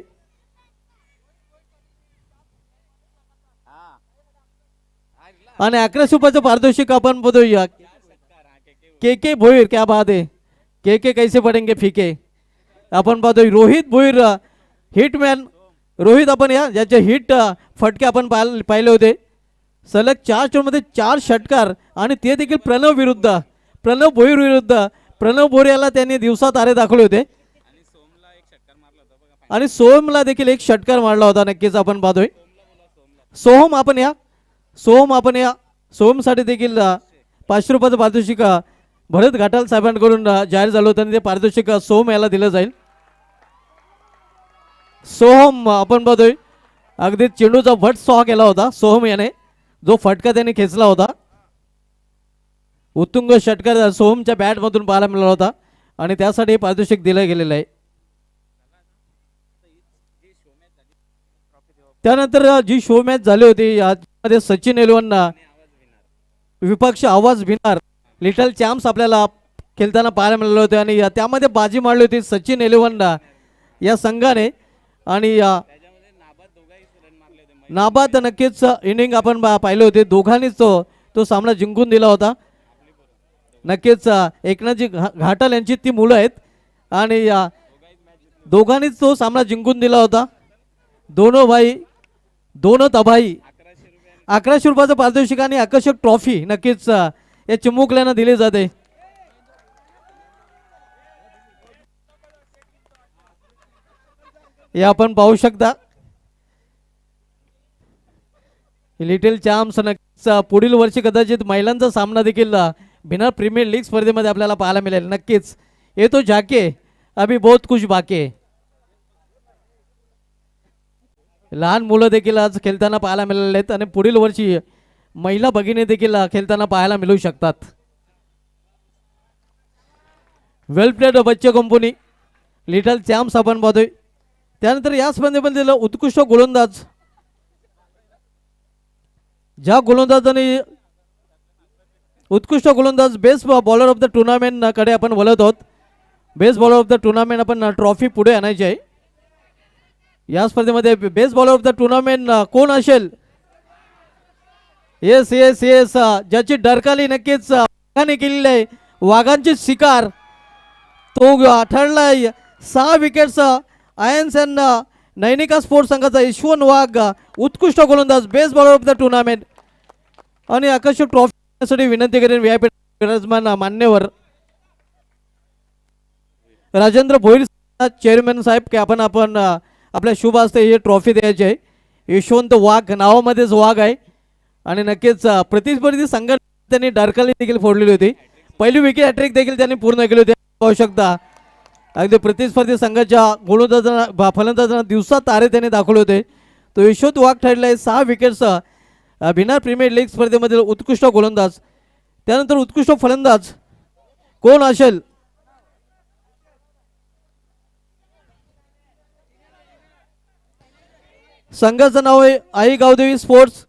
Speaker 2: आणि 1100 रुपयाचं पारितोषिक आपण बघूया के भोईर. क्या बात आहे. के कैसे पडेंगे फीके. आपण पाहतोय रोहित भोईर हिटमॅन. रोहित आपण या ज्याचे हिट फटके आपण पाहिले होते सलग 4 चेंडूमध्ये 4 षटकार आणि ते देखील प्रणव भोईर विरुद्ध. प्रणव भोईर याला त्यांनी दिवसात तारे दाखवले होते आणि सोहमला देखील 1 षटकार मारला होता. नक्कीच आपण पाहतोय सोहम आपण या सोहमसाठी देखील 500 रुपयाचं पारितोषिक भरत घाटाल साहेबांकडून जाहीर झालं होतं आणि ते पारितोषिक सोहम याला दिलं जाईल. सोहम आपण बघतोय अगदी चेंडूचा भट सॉ केला होता सोहम याने, जो फटका त्याने खेचला होता. उत्तुंग षटकार सोहमच्या बॅटमधून पाहायला मिळाला होता आणि त्यासाठी हे पारितोषिक दिलं गेलेलं आहे. त्यानंतर जी शो मॅच झाली होती यामध्ये सचिन एलवन विपक्ष आवाज भिनार लिटल चॅम्प्स आपल्याला खेळताना पाहायला मिळाले होते आणि त्यामध्ये बाजी मारली होती सचिन एलवन या संघाने आणि नाबाद नक्कीच इनिंग आपण पाहिले होते. दोघांनीच तो सामना जिंकून दिला होता. नक्कीच एकनाथजी घाटल यांची ती मुलं आहेत आणि दोघांनीच तो सामना जिंकून दिला होता. दोनो तबाई. 1100 रुपयाचं पारितोषिक आणि आकर्षक ट्रॉफी नक्कीच या चिमुकल्यांना दिली जाते. हे आपण पाहू शकता लिटिल चॅम्प्स नक्कीच पुढील वर्षी कदाचित महिलांचा सामना देखील भिनार प्रीमियर लीग स्पर्धेमध्ये आपल्याला पाहायला मिळेल. नक्कीच ये तो जाके अभी बहुत कुछ बाकी. लहान मुलं देखील आज खेळताना पाहायला मिळाले आहेत आणि पुढील वर्षी महिला भगिनी देखील खेळताना पाहायला मिळू शकतात. वेल प्लेड बच्चे कंपनी लिटल चॅम्प्स आपण पाहतोय. त्यानंतर या स्पर्धेमध्ये उत्कृष्ट गोलंदाज ज्या गोलंदाजाने उत्कृष्ट गोलंदाज best bowler of the tournament कडे आपण बोलत आहोत. Best bowler of the tournament आपण ट्रॉफी पुढे आणायची आहे. या स्पर्धेमध्ये best bowler of the tournament कोण असेल? येस येस येस, ज्याची डरकाली नक्कीच वाघाने केलेली आहे, वाघांची शिकार, तो ठरलाय. 6 wickets ions and Nainika sports संघाचा यशवंत वाघ, उत्कृष्ट गोलंदाज, best bowler of the tournament. आणि आकर्षक ट्रॉफीसाठी विनंती करेन व्हीआयपी विराजमान मान्यवर राजेंद्र भोईर चेअरमॅन साहेब की आपण आपल्या शुभ हस्ते ही ट्रॉफी द्यायची आहे. यशवंत वाघ नावामध्येच वाघ आहे आणि नक्कीच प्रतिस्पर्धी संघ त्यांनी डरकाली देखील फोडलेली होती. पहिली विकेट हॅट्रिक देखील त्यांनी पूर्ण केली होती. पाहू शकता अगदी प्रतिस्पर्धी संघाच्या गोलंदाजांना फलंदाजांना दिवसात तारे त्यांनी दाखवले होते. तो यशवंत वाघ ठरला आहे. 6 विकेट्स बिहार प्रीमियर लीग स्पर्धेमधील उत्कृष्ट गोलंदाज. त्यानंतर उत्कृष्ट फलंदाज कोण असेल? संघाचं नाव आहे आई गावदेवी स्पोर्ट्स.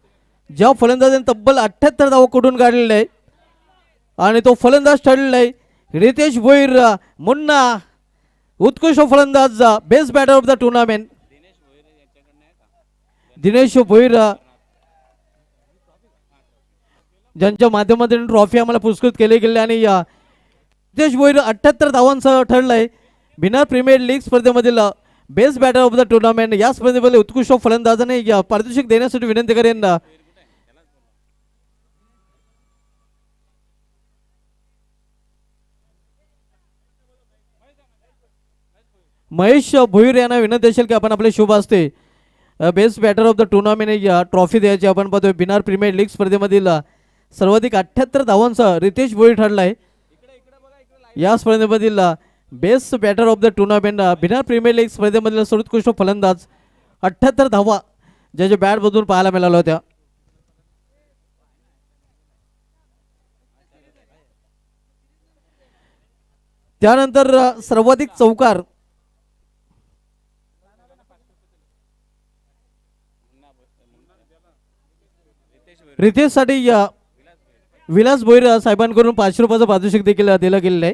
Speaker 2: ज्या फलंदाजाने तब्बल 78 धावा कुठून काढलेले आहे आणि तो फलंदाज ठरलेला आहे रितेश भोईर मुन्ना, उत्कृष्ट फलंदाज, best batter of the tournament. Dinesh Bhoir ज्यांच्या माध्यमातून ट्रॉफी आम्हाला पुरस्कृत केली गेली आणि रितेश भोईर 78 धावांसह ठरलाय बिहार प्रीमियर लीग स्पर्धेमधील best batter of the tournament. या स्पर्धेमध्ये उत्कृष्ट फलंदाजाने पारितोषिक देण्यासाठी विनंती करेन महेश भोईर यांना विनंती असेल की आपण आपले शुभ असते best batter of the tournament trophy द्यायची. आपण पाहतोय बिहार प्रीमियर लीग स्पर्धेमधील सर्वाधिक 78 धावांसह रितेश भोईर ठरलाय या स्पर्धेमधील best batter of the tournament. Bihar premier league स्पर्धेमधील सर्वोत्कृष्ट फलंदाज, 78 धावा ज्याच्या बॅटमधून पाहायला मिळाल्या होत्या. त्यानंतर सर्वाधिक चौकार रितेशसाठी विलास भोईर साहेबांकडून 500 रुपयाचं पारितोषिक देखील दिलं गेलेलं आहे.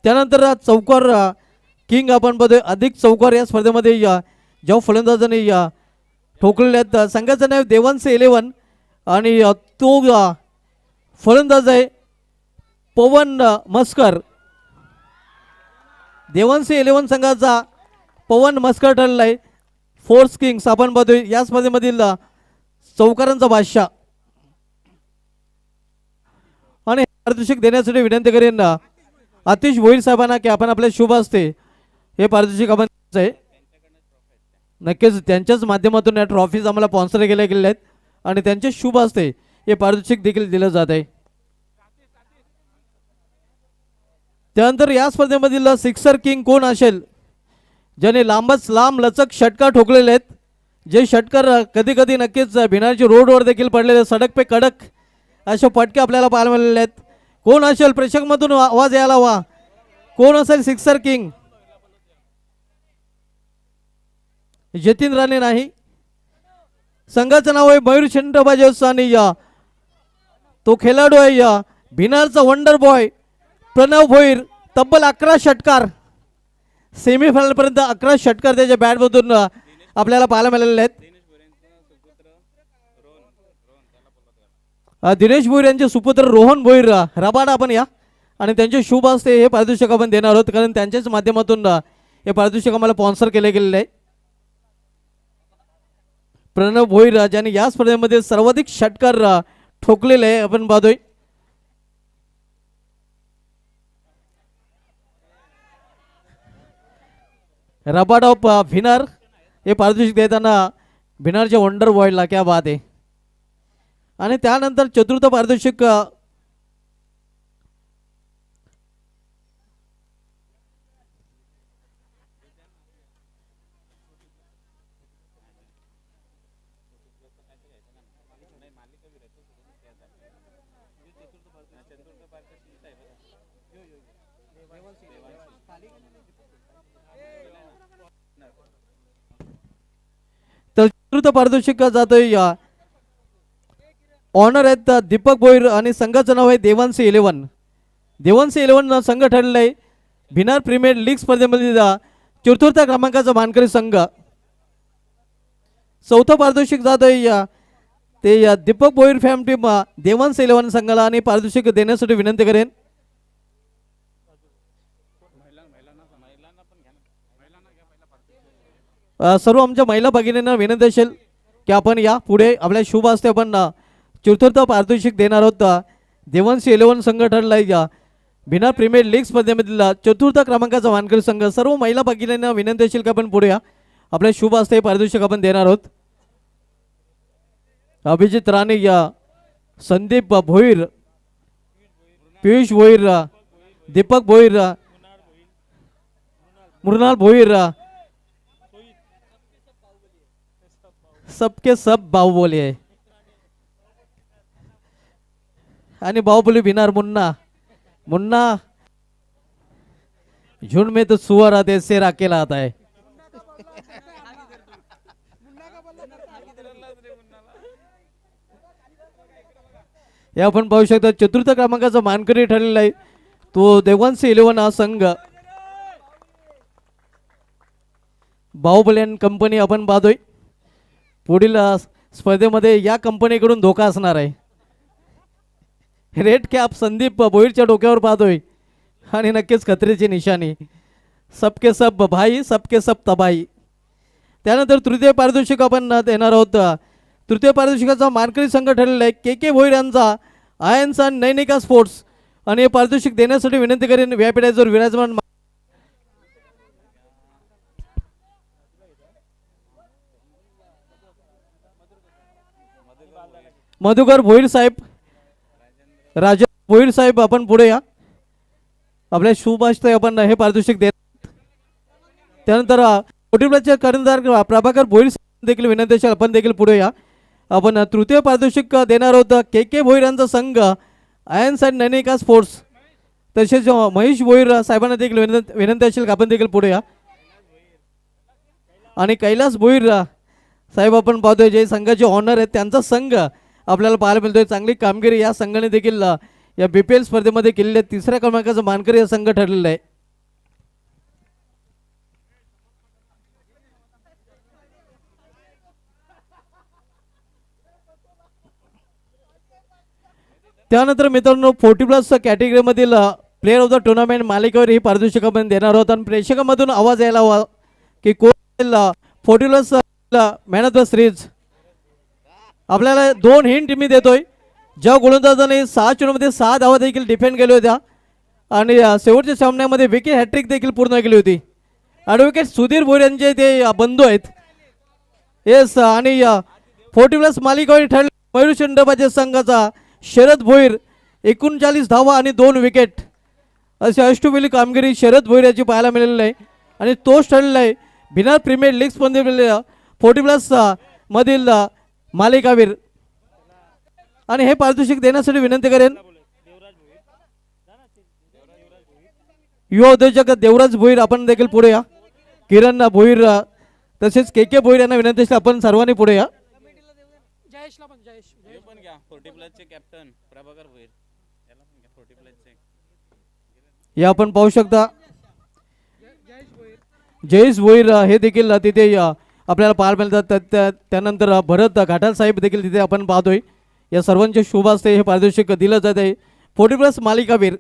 Speaker 2: त्यानंतर चौकार किंग आपण बघतोय. अधिक चौकार या स्पर्धेमध्ये ज्या फलंदाजांनी ठोकलेले आहेत संघाचं नाव देवांश 11 आणि तो फलंदाज आहे पवन मस्कर. देवांश 11 संघाचा पवन मस्कर ठरला आहे. फोर्स किंग्स आपण बघतोय या स्पर्धेमधील चौकारांचा बादशाह. आणि पारितोषिक देण्यासाठी विनंती करेन आतिश भोईर साहेबांना की आपण आपल्या शुभ असते हे पारितोषिक आपण आहे. नक्कीच त्यांच्याच माध्यमातून या ट्रॉफीज आम्हाला स्पॉन्सर केल्या गेलेल्या आहेत आणि त्यांचे शुभ असते हे पारितोषिक देखील दिलं जात आहे. त्यानंतर या स्पर्धेमधील सिक्सर किंग कोण असेल? ज्याने लांबच लांब लचक षटकार ठोकलेले आहेत. जे षटकार कधी कधी नक्कीच बिहारच्या रोडवर देखील पडलेले सडक पे कडक असे फटके आपल्याला पाहायला मिळालेले आहेत. कोण असेल? प्रेक्षकमधून आवाज यायला हवा. कोण असेल सिक्सर किंग? जतीन राणे नाही. संघाचं नाव आहे मयूर छंडबाजी आणि तो खेळाडू आहे बिहारचा वंडर बॉय प्रणव भोईर. तब्बल 11 षटकार सेमीफायनल पर्यंत 11 षटकार त्याच्या बॅटमधून आपल्याला पाहायला मिळालेले आहेत. दिनेश भोईर यांचे सुपुत्र रोहन भोईर रबाडा आपण या आणि त्यांचे शुभ असते हे पारितोषिक आपण देणार आहोत कारण त्यांच्याच माध्यमातून हे पारितोषिक आम्हाला स्पॉन्सर केले गेलेले आहे. प्रणव भोईर ज्यांनी या स्पर्धेमध्ये सर्वाधिक षटकार ठोकलेले आहे आपण पाहतोय. रबाड ऑफ भिनार हे पारितोषिक देताना भिनारच्या वंडर बॉयला क्या बात आहे. आणि त्यानंतर चतुर्थ पारितोषिक तर चतुर्थ पारितोषिक जातोय ऑनर आहेत दीपक भोईर आणि संघाचं नाव आहे देवांश 11. देवांश 11 संघ ठरलेला आहे भिनार प्रीमियर लीग स्पर्धेमध्ये चतुर्थ क्रमांकाचा मानकरी संघ. चौथं पारितोषिक जात आहे ते दीपक भोईर फॅम टीम देवांश 11 संघाला आणि पारितोषिक देण्यासाठी विनंती करेन. सर्व आमच्या महिला भगिनींना विनंती असेल की आपण या पुढे आपल्या शुभ हस्ते आपण चतुर्थ पारितोषिक देणार आहोत. देवांश 11 संघ ठरला आहे भिनार प्रीमियर लीग स्पर्धेमधील चतुर्थ क्रमांकाचा मानकरी संघ. सर्व महिला भगिनींना विनंती असेल की आपण पुढे या आपल्या शुभ हस्ते पारितोषिक आपण देणार आहोत. अभिजित राणे संदीप भोईर, पियुष भोईर, दीपक भोईर, मृणाल भोईर, सबके सब बाहुबली आहे आणि बाहुबली भिनार मुन्ना. मुन्ना झुंड में तो सुअर आते शेर अकेला आता है. हे आपण पाहू शकता चतुर्थ क्रमांकाचा मानकरी ठरलेला आहे तो देवांश 11 हा संघ. बाहुबली अँड कंपनी आपण पाहतोय पुढील स्पर्धेमध्ये या कंपनीकडून धोका असणार आहे. रेड कॅप संदीप भोईरच्या डोक्यावर पाहतोय आणि नक्कीच खतरेची निशाणी. सबके सब भाई सबके सब तबाही. त्यानंतर तृतीय पारितोषिक आपण देणार आहोत. तृतीय पारितोषिकाचा मानकरी संघ ठरलेला आहे के भोईर यांचा आयन्स अँड नैनिका स्पोर्ट्स आणि हे पारितोषिक देण्यासाठी विनंती करेन व्यापीठावर विराजमान मधुकर भोईर साहेब, राजा भोईर साहेब आपण पुढे या आपल्या शुभ हस्ते आपण हे पारितोषिक देत. त्यानंतर मोटिव्हचे कर्णधार प्रभाकर भोईर देखील विनंती असेल आपण देखील पुढे या. आपण तृतीय पारितोषिक देणार आहोत के भोईर यांचा संघ आयन्स अँड नैनिका स्पोर्ट्स. तसेच महेश भोईर साहेबांना देखील विनंती असेल आपण देखील पुढे या. आणि कैलास भोईर साहेब आपण पाहतोय जे संघाचे ऑनर आहेत त्यांचा संघ आपल्याला पाहायला मिळतोय. चांगली कामगिरी या संघाने देखील या BPL स्पर्धेमध्ये केलेली आहे. तिसऱ्या क्रमांकाचा मानकरी हा संघ ठरलेला आहे. त्यानंतर मित्रांनो 40+ कॅटेगरीमधील प्लेअर ऑफ द टुर्नामेंट मालिकेवर ही पारितोषिक आपण देणार आहोत. आणि प्रेक्षकांमधून आवाज यायला हवा की कोण 40+ मॅन ऑफ द सिरीज. आपल्याला 2 हिंट मी देतोय. ज्या गोलंदाजाने 6 चेंडूमध्ये 6 धावा देखील डिफेंड केल्या होत्या आणि शेवटच्या सामन्यामध्ये विकेट हॅट्रिक देखील पूर्ण केली होती. ॲडव्होकेट सुधीर भोईर यांचे ते बंधू आहेत. येस आणि 40+ मालिकेवर ठरले मयूर चंडबाजे संघाचा शरद भोईर 39 धावा आणि 2 विकेट अशी अष्टमिली कामगिरी शरद भोईर याची पाहायला मिळालेली आहे. आणि तोच ठरलेला आहे भिनार प्रीमियर लीग स्पर्धेमध्ये 40+ मधील मालिकावीर. आणि हे पारितोषिक देण्यासाठी विनंती करेन युवा उद्योजक देवराज भोईर आपण देखील पुढे या. किरण भोईर तसेच के भोईर यांना विनंती असेल आपण सर्वांनी पुढे या.
Speaker 5: कॅप्टन प्रभाकर भोईर
Speaker 2: या आपण पाहू शकता जयेश भोईर हे देखील तिथे आपल्याला पाहायला मिळतात. त्यानंतर भरत घाटाल साहेब देखील तिथे आपण पाहतोय. या सर्वांचे शुभ हस्ते हे पारितोषिक दिलं जात आहे 40+ मालिकावीर.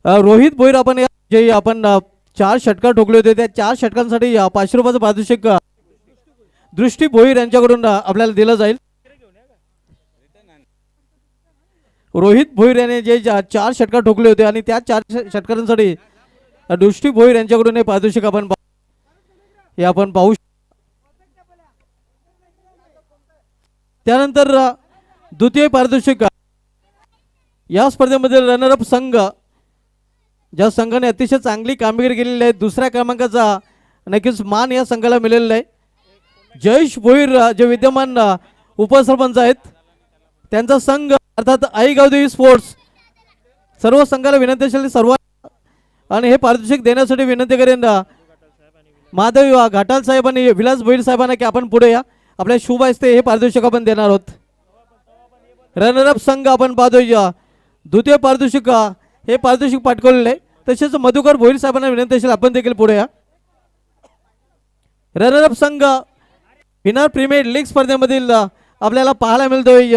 Speaker 2: रोहित भोईर आपण जे आपण 4 षटकार ठोकले होते त्या 4 षटकांसाठी 500 रुपयाचं पारितोषिक दृष्टी भोईर यांच्याकडून आपल्याला दिलं जाईल. रोहित भोईर याने जे 4 षटकार ठोकले होते आणि त्या 4 षटकारांसाठी दृष्टी भोईर यांच्याकडून हे पारितोषिक आपण पाहू. त्यानंतर द्वितीय पारितोषिक या स्पर्धेमध्ये रनरअप संघ ज्या संघाने अतिशय चांगली कामगिरी केलेली आहे दुसऱ्या क्रमांकाचा नक्कीच मान या संघाला मिळालेला आहे. जयेश भोईर जे विद्यमान उपसरपंच आहेत त्यांचा संघ अर्थात आई गावदेवी स्पोर्ट्स. सर्व संघाला विनंती असेल सर्व आणि हे पारितोषिक देण्यासाठी विनंती करेन माधव घाटाल साहेब आणि विलास भोईर साहेबांना की आपण पुढे या. आपल्या शुभ हस्ते हे पारितोषिक आपण देणार आहोत. रनरअप संघ आपण पाहतोय द्वितीय पारितोषिक हे पारितोषिक पटकवलेले आहे. तसेच मधुकर भोईर साहेबांना विनंती असेल आपण देखील पुढे या. रनरअप संघ विनर प्रीमियर लीग स्पर्धेमधील आपल्याला पाहायला मिळतोय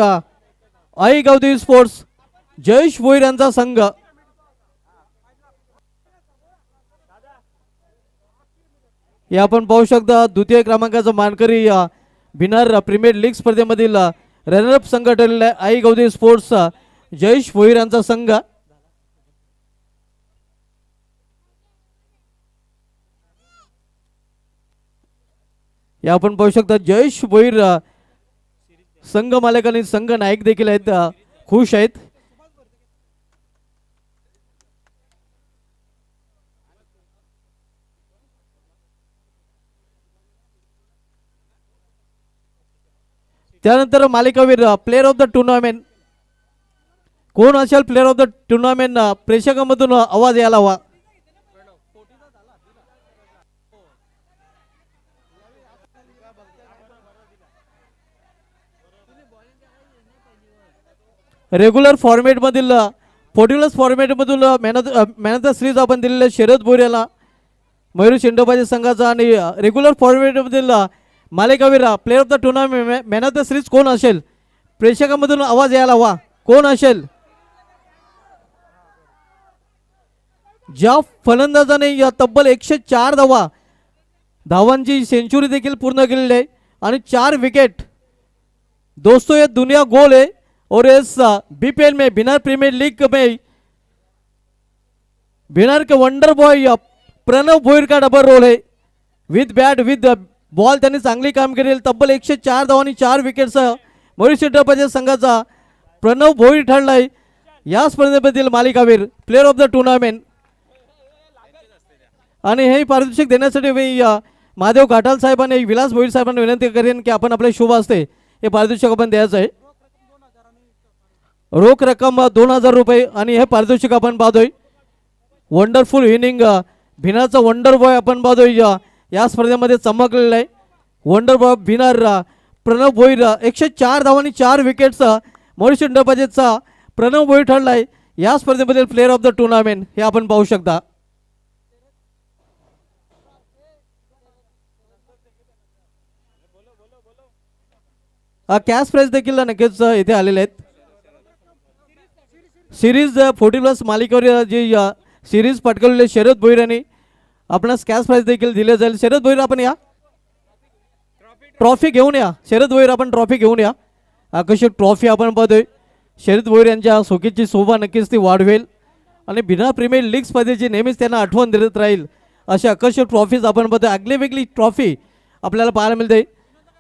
Speaker 2: आई गावदेवी स्पोर्ट्स जयेश भोईर यांचा संघ. हे आपण पाहू शकता द्वितीय क्रमांकाचा मानकरी बिनार प्रीमियर लीग स्पर्धेमधील रनरअप संघ ठरलेला आहे आई गावदेवी स्पोर्ट्स जयेश भोईर यांचा संघ. या आपण पाहू शकता जयेश भोईर संघ मालक आणि संघ नायक देखील आहेत, खुश आहेत. त्यानंतर मालिकावीर प्लेअर ऑफ द टुर्नामेंट कोण असेल? प्लेअर ऑफ द टुर्नामेंट प्रेक्षकांमधून आवाज यायला हवा. रेग्युलर फॉर्मॅटमधील 40+ फॉर्मॅटमधून मॅन ऑफ द सिरीज आपण दिलेले शरद भोईर याला मयूर शेंडोबाजी संघाचा. आणि रेग्युलर फॉर्मॅटमधील मालिकावीर player of the tournament man of the series कोण असेल? प्रेक्षकांमधून आवाज यायला हवा. कोण असेल? ज्या फलंदाजाने या तब्बल 104 धावांची सेंचुरी देखील पूर्ण केलेली आहे आणि 4 विकेट. दोस्तों ये दुनिया गोल है और इस बीपीएल में बिनार प्रीमियर लीग में बिनार के वंडर बॉय प्रणव भोईर का डबल रोल है. विथ बॅट विथ बॉल त्यांनी चांगली कामगिरी तब्बल 104 धावांनी 4 विकेटसह मयूर शेंडोबाजी संघाचा प्रणव भोईर ठरलाय या स्पर्धेमधील मालिकावीर प्लेअर ऑफ द टुर्नामेंट. आणि हे पारितोषिक देण्यासाठी मी महादेव घाटाल साहेबांनी विलास भोईर साहेबांना विनंती करेन की आपण आपल्या शुभ हस्ते हे पारितोषिक आपण द्यायचं आहे. रोख रक्कम 2000 रुपये आणि हे पारितोषिक आपण पाहतोय. वंडरफुल इनिंग भिनारचा वंडर बॉय आपण पाहतोय या स्पर्धेमध्ये चमकलेला आहे. वंडर बॉय भिनार प्रणव भोईर 104 धावांनी 4 विकेट्स मयूर शेंडोबाजीचा प्रणव भोईर ठरलाय या स्पर्धेमधील प्लेअर ऑफ द टुर्नामेंट हे आपण पाहू शकता. कॅश प्राइज देखील नक्कीच इथे आलेले आहेत. सिरीज 40+ मालिकेवर जी सिरीज पटकवलेले शरद भोईर यांनी आपणास कॅश प्राइज देखील दिले जाईल. शरद भोईर आपण या ट्रॉफी घेऊन या. शरद भोईर आपण ट्रॉफी घेऊन या. आकर्षक ट्रॉफी आपण पाहतोय. शरद भोईर यांच्या सोकीची शोभा नक्कीच ती वाढवेल आणि बिना प्रीमियर लीग स्पर्धेची नेहमीच त्यांना आठवण देत राहील अशा आकर्षक ट्रॉफीज आपण पाहतोय. आगली वेगळी ट्रॉफी आपल्याला पाहायला मिळते.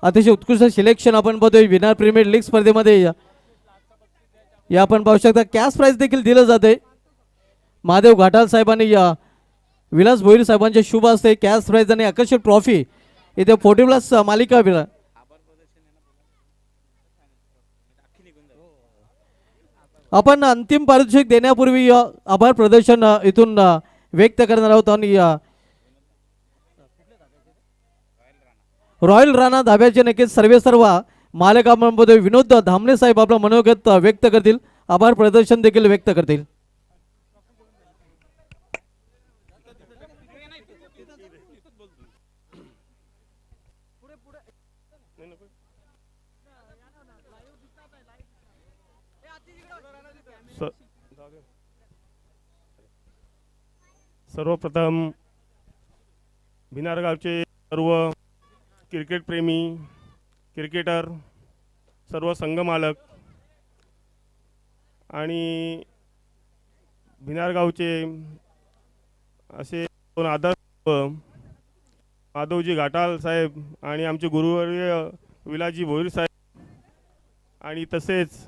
Speaker 2: अतिशय उत्कृष्ट सिलेक्शन आपण पाहतोय बिना प्रीमियर लीग स्पर्धेमध्ये. या आपण पाहू शकता कॅश प्राइज देखील दिलं जाते. महादेव घाटाल साहेबांनी विलास भोईर साहेबांच्या शुभ हस्ते कॅश प्राइज आणि आकर्षक ट्रॉफी इथे 40+ मालिका आपण अंतिम पारितोषिक देण्यापूर्वी आभार प्रदर्शन इथून व्यक्त करणार आहोत. आणि रॉयल राणा धाब्याचे नक्कीच सर्व मालकांमध्ये विनोद धामणे साहेब आपला मनोगत व्यक्त करतील. आभार प्रदर्शन देखील व्यक्त करतील.
Speaker 6: सर्वप्रथम भिनार गावचे सर्व क्रिकेट प्रेमी क्रिकेटर सर्व संघ मालक आणि भिनार गावचे असे दोन आदर्श माधवजी घाटाल साहेब आणि आमचे गुरुवर्य विलासजी भोईर साहेब आणि तसेच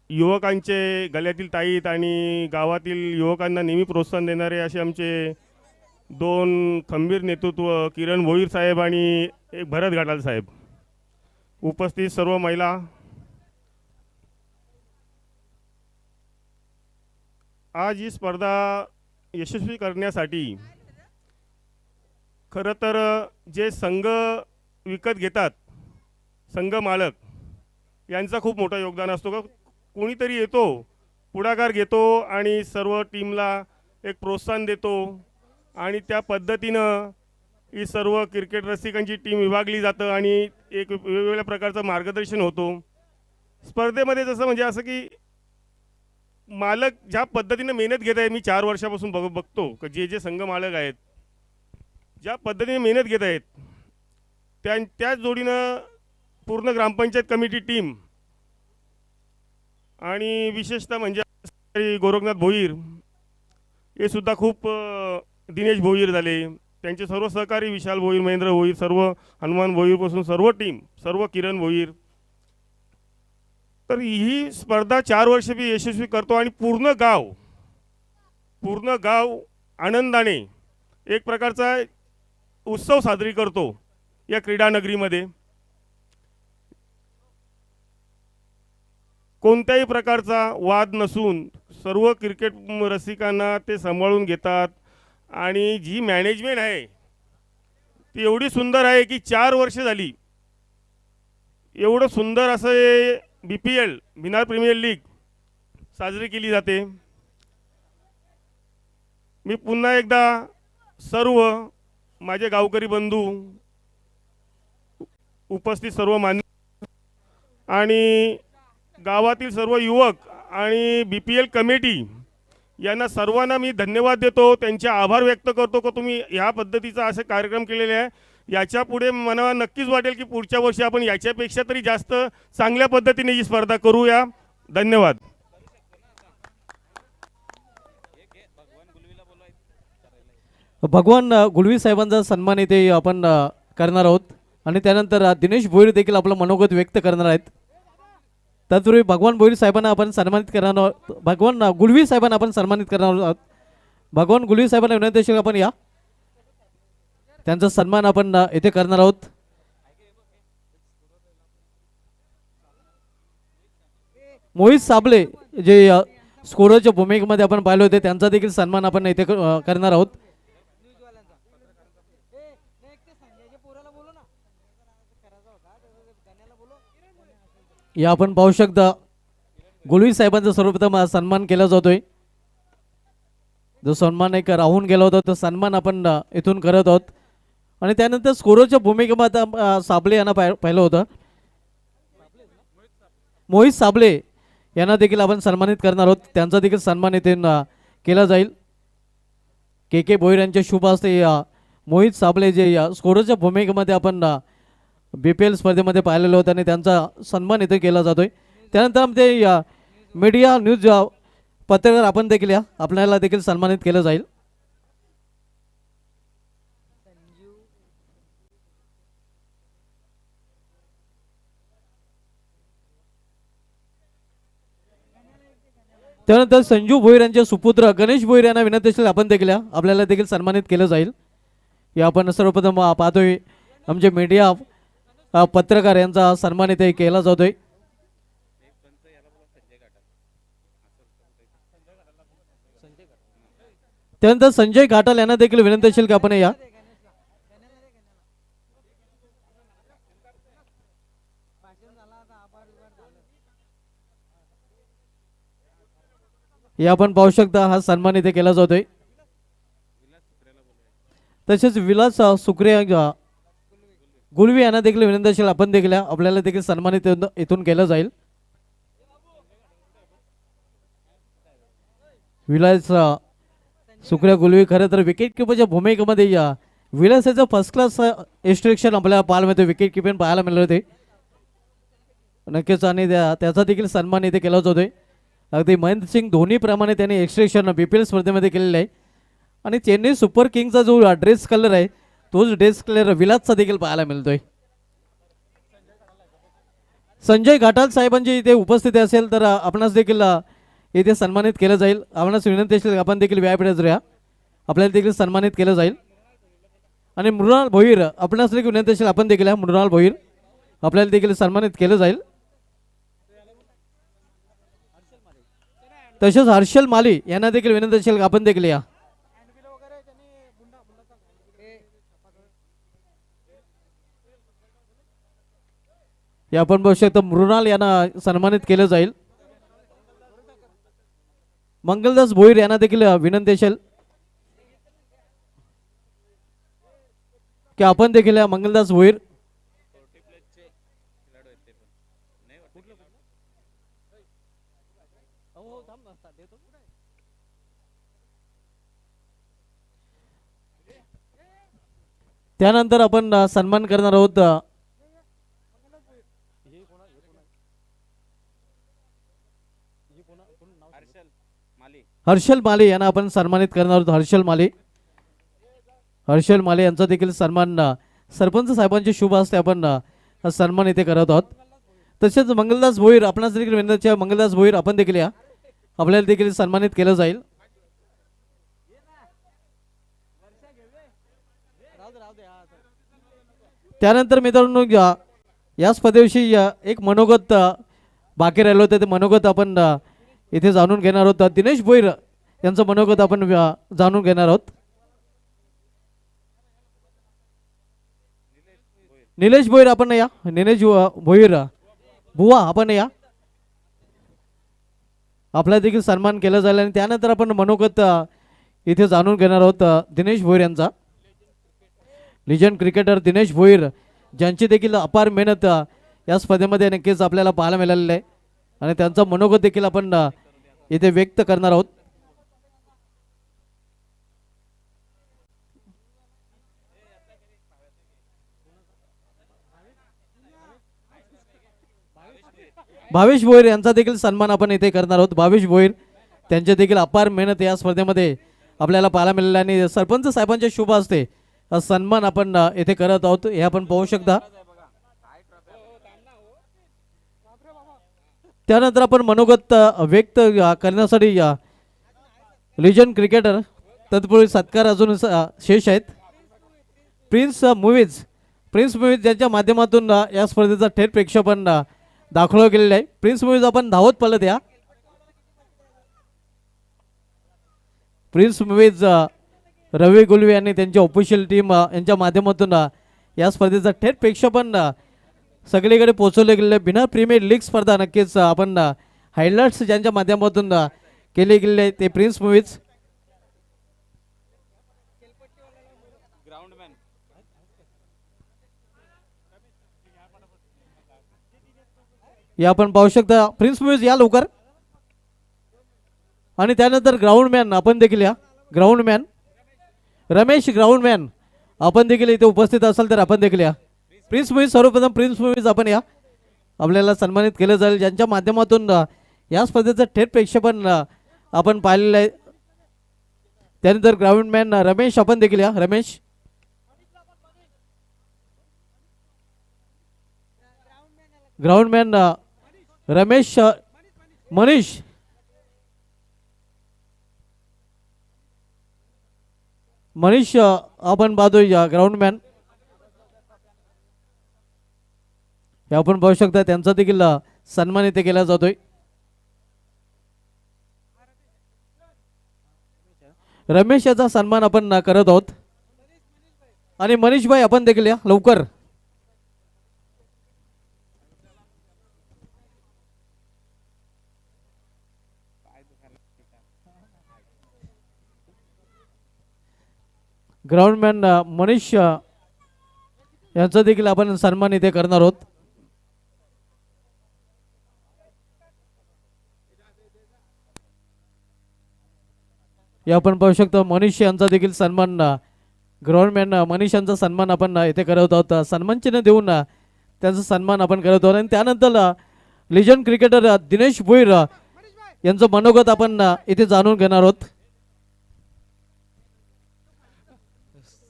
Speaker 6: युवकांचे गळ्यातील ताईत आणि गावातील युवकांना नेहमी प्रोत्साहन देणारे असे आमचे 2 खंबीर नेतृत्व किरण भोईर साहेब आणि एक भरत घाटाल साहेब. उपस्थित सर्व महिला, आज ही स्पर्धा यशस्वी करण्यासाठी खरं तर जे संघ विकत घेतात संघ मालक यांचा खूप मोठं योगदान असतो का कोणीतरी येतो पुढाकार घेतो आणि सर्व टीमला एक प्रोत्साहन देतो आणि त्या पद्धतीनं ही सर्व क्रिकेट रसिकांची टीम विभागली जातं आणि एक वेगवेगळ्या प्रकारचं मार्गदर्शन होतो स्पर्धेमध्ये. जसं म्हणजे असं की मालक ज्या पद्धतीनं मेहनत घेत आहे मी 4 वर्षापासून बघतो की जे जे संघ मालक आहेत ज्या पद्धतीने मेहनत घेत आहेत त्याच जोडीनं पूर्ण ग्रामपंचायत कमिटी टीम आणि विशेषतः म्हणजे गोरखनाथ भोईर हे सुद्धा खूप दिनेश भोईर झाले त्यांचे सर्व सहकारी विशाल भोईर महेंद्र भोईर सर्व हनुमान भोईरपासून सर्व टीम सर्व किरण भोईर. तर ही स्पर्धा 4 वर्ष मी यशस्वी करतो आणि पूर्ण गाव आनंदाने एक प्रकारचा उत्सव साजरी करतो या क्रीडा नगरीमध्ये. कोणत्याही प्रकारचा वाद नसून सर्व क्रिकेट रसिकांना ते सांभाळून घेतात आणि जी मॅनेजमेंट आहे ती एवढी सुंदर आहे की 4 वर्ष झाली एवढं सुंदर असं BPL बिहार प्रीमियर लीग साजरी केली जाते. मी पुन्हा एकदा सर्व माझे गावकरी बंधू उपस्थित सर्व मान्य आणि गावातील सर्व युवक आणि BPL कमिटी यांना सर्वांना मी धन्यवाद देतो त्यांचे आभार व्यक्त करतो की तुम्ही ह्या पद्धतीचा असे कार्यक्रम केलेले आहे. याच्या पुढे मला नक्कीच वाटेल की पुढच्या वर्षी आपण याच्यापेक्षा तरी जास्त चांगल्या पद्धतीने ही स्पर्धा करूया. धन्यवाद.
Speaker 2: भगवान गुलवी साहेबांचा सन्मान इथे आपण करणार आहोत आणि त्यानंतर दिनेश भोईर देखील आपलं मनोगत व्यक्त करणार आहेत. तत्पूर्वी भगवान भोईर साहेबांना आपण सन्मानित करणार आहोत. भगवान गुलवी साहेबांना आपण सन्मानित करणार आहोत. भगवान गुलवी साहेबांना विनंती असेल आपण या त्यांचा सन्मान आपण इथे करणार आहोत. मोहित साबळे जे स्कोररच्या भूमिकेमध्ये आपण पाहिले होते त्यांचा देखील सन्मान आपण इथे करणार आहोत. या आपण पाहू शकता गुलवी साहेबांचा सर्वप्रथम सन्मान केला जातोय. जो सन्मान एक राहून गेला होता तो सन्मान आपण इथून करत आहोत आणि त्यानंतर स्कोररच्या भूमिकेमध्ये साबळे यांना पाहिलं होतं. मोहित साबळे यांना देखील आपण सन्मानित करणार आहोत. त्यांचा देखील सन्मान इथे केला जाईल. के भोईर यांच्या शुभ हस्ते मोहित साबळे जे स्कोररच्या भूमिकेमध्ये आपण BPL स्पर्धेमध्ये पाहिलेलं होतं आणि त्यांचा सन्मान इथे केला जातोय. त्यानंतर आमचे मीडिया न्यूज पत्रकार आपण देखील या आपल्याला देखील सन्मानित केलं जाईल. त्यानंतर संजू भोईर यांचे सुपुत्र गणेश भोईर यांना विनंती असेल आपण देखील आपल्याला देखील सन्मानित केलं जाईल. या आपण सर्वप्रथम पाहतोय आमचे मीडिया पत्रकार यांचा सन्मान इथे केला जातोय. त्यानंतर संजय घाटल यांना देखील विनंती असेल की आपण या आपण पाहू शकता हा सन्मान इथे केला जातोय. तसेच विलास सुक्रिया गुलवी यांना देखील विनंती असेल आपण देखील आपल्याला देखील सन्मानित इथून केलं जाईल. विलास सुक्रिया गुलवी खरं तर विकेट किपरच्या भूमिकेमध्ये विलासाचं फर्स्ट क्लास एक्स्ट्रॅक्शन आपल्याला पाहायला मिळते. विकेट किपिंग पाहायला मिळाले होते नक्कीच आणि त्याचा देखील सन्मान इथे केला जातोय. अगदी महेंद्रसिंग धोनीप्रमाणे त्यांनी एक्स्ट्रॅक्शन BPL स्पर्धेमध्ये केलेलं आहे आणि चेन्नई सुपर किंगचा जो ड्रेस कलर आहे तोच ड्रेस कलर विलासचा देखील पाहायला मिळतोय. संजय घाटाल साहेबांची इथे उपस्थिती असेल तर आपणास देखील इथे सन्मानित केलं जाईल. आपणास विनंती असेल आपण देखील व्यापीडच राहा आपल्याला देखील सन्मानित केलं जाईल. आणि मृणाल भोईर आपणास देखील विनंती असेल आपण देखील मृणाल भोईर आपल्याला देखील सन्मानित केलं जाईल. तसेच हर्षल माली यांना देखील विनंती असेल आपण देखील या. या आपण बघू शकतो मृणाल यांना सन्मानित केलं जाईल. मंगलदास भोईर यांना देखील विनंती असेल की आपण देखील मंगलदास भोईर त्यानंतर आपण सन्मान करणार आहोत हर्षल माले यांना आपण सन्मानित करणार आहोत. हर्षल माले यांचा देखील सन्मान सरपंच साहेबांच्या शुभ हस्ते आपण सन्मान इथे करत आहोत. तसेच मंगलदास भोईर आपणास देखील विनंती आहे, मंगलदास भोईर आपण देखील या, आपल्याला देखील सन्मानित केलं जाईल. त्यानंतर मित्रांनो या स्पर्धेविषयी एक मनोगत बाकी राहिलं होतं, ते मनोगत आपण इथे जाणून घेणार आहोत. दिनेश भोईर यांचं मनोगत आपण जाणून घेणार आहोत. निलेश भोईर आपण या, निलेश भोईर बुवा आपण या, आपला देखील सन्मान केला जाईल. आणि त्यानंतर आपण मनोगत इथे जाणून घेणार आहोत दिनेश भोईर यांचा. लिजंड क्रिकेटर दिनेश भोईर ज्यांची देखील अपार मेहनत या स्पर्धेमध्ये नक्कीच आपल्याला पाहायला मिळालेलं आहे आणि त्यांचा मनोगत देखील आपण इथे व्यक्त करणार आहोत. भावेश भोईर यांचा देखील सन्मान आपण इथे करणार आहोत. भावेश भोईर त्यांचे देखील अपार मेहनत या स्पर्धेमध्ये आपल्याला पाहायला मिळाले आणि सरपंच साहेबांच्या शुभ हस्ते सन्मान आपण इथे करत आहोत, हे आपण पाहू शकता. त्यानंतर आपण मनोगत व्यक्त करण्यासाठी लिजंड क्रिकेटर तत्पूर्वी सत्कार अजून शेष आहेत. प्रिन्स मूवीज ज्यांच्या माध्यमातून या स्पर्धेचा थेट प्रेक्षेपण दाखवलं गेलेलं आहे. प्रिन्स मूवीज आपण धावत पळत या. प्रिन्स मूवीज रवी गुलवे यांनी त्यांची ऑफिशियल टीम यांच्या माध्यमातून या स्पर्धेचा थेट प्रेक्षेपण सगळीकडे पोहोचवले गेले. बिना प्रीमियर लीग स्पर्धा नक्कीच आपण हायलाइट्स ज्यांच्या माध्यमातून केले गेले ते प्रिन्स मूवीज. या आपण पाहू शकता प्रिन्स मूवीज या लवकर. आणि त्यानंतर ग्राउंडमॅन आपण देखील या. ग्राउंडमॅन रमेश ग्राउंडमॅन आपण देखील इथे उपस्थित असाल तर आपण देखील या. प्रिन्स मूवीज सर्वप्रथम प्रिन्स मूवीज आपण या, आपल्याला सन्मानित केलं जाईल ज्यांच्या माध्यमातून या स्पर्धेचं थेट प्रेक्षेपण आपण पाहिलेलं आहे. त्यानंतर ग्राउंडमॅन रमेश आपण देखील या. ग्राउंडमॅन रमेश मनीष आपण पाहतोय ग्राउंडमॅन. हे आपण पाहू शकता त्यांचा देखील सन्मान इथे केला जातोय. रमेश याचा सन्मान आपण करत आहोत. आणि मनीष भाई आपण देखील या लवकर. ग्राउंडमॅन मनीष यांचा देखील आपण सन्मान इथे करणार आहोत. हे आपण पाहू शकतो मनीष यांचा देखील सन्मान ग्राउंडमॅन मनीष यांचा सन्मान आपण इथे करत आहोत. सन्मान चिन्ह देऊन त्यांचा सन्मान आपण करत आहोत. आणि त्यानंतर लिजंड क्रिकेटर दिनेश भोईर यांचं मनोगत आपण इथे जाणून घेणार आहोत.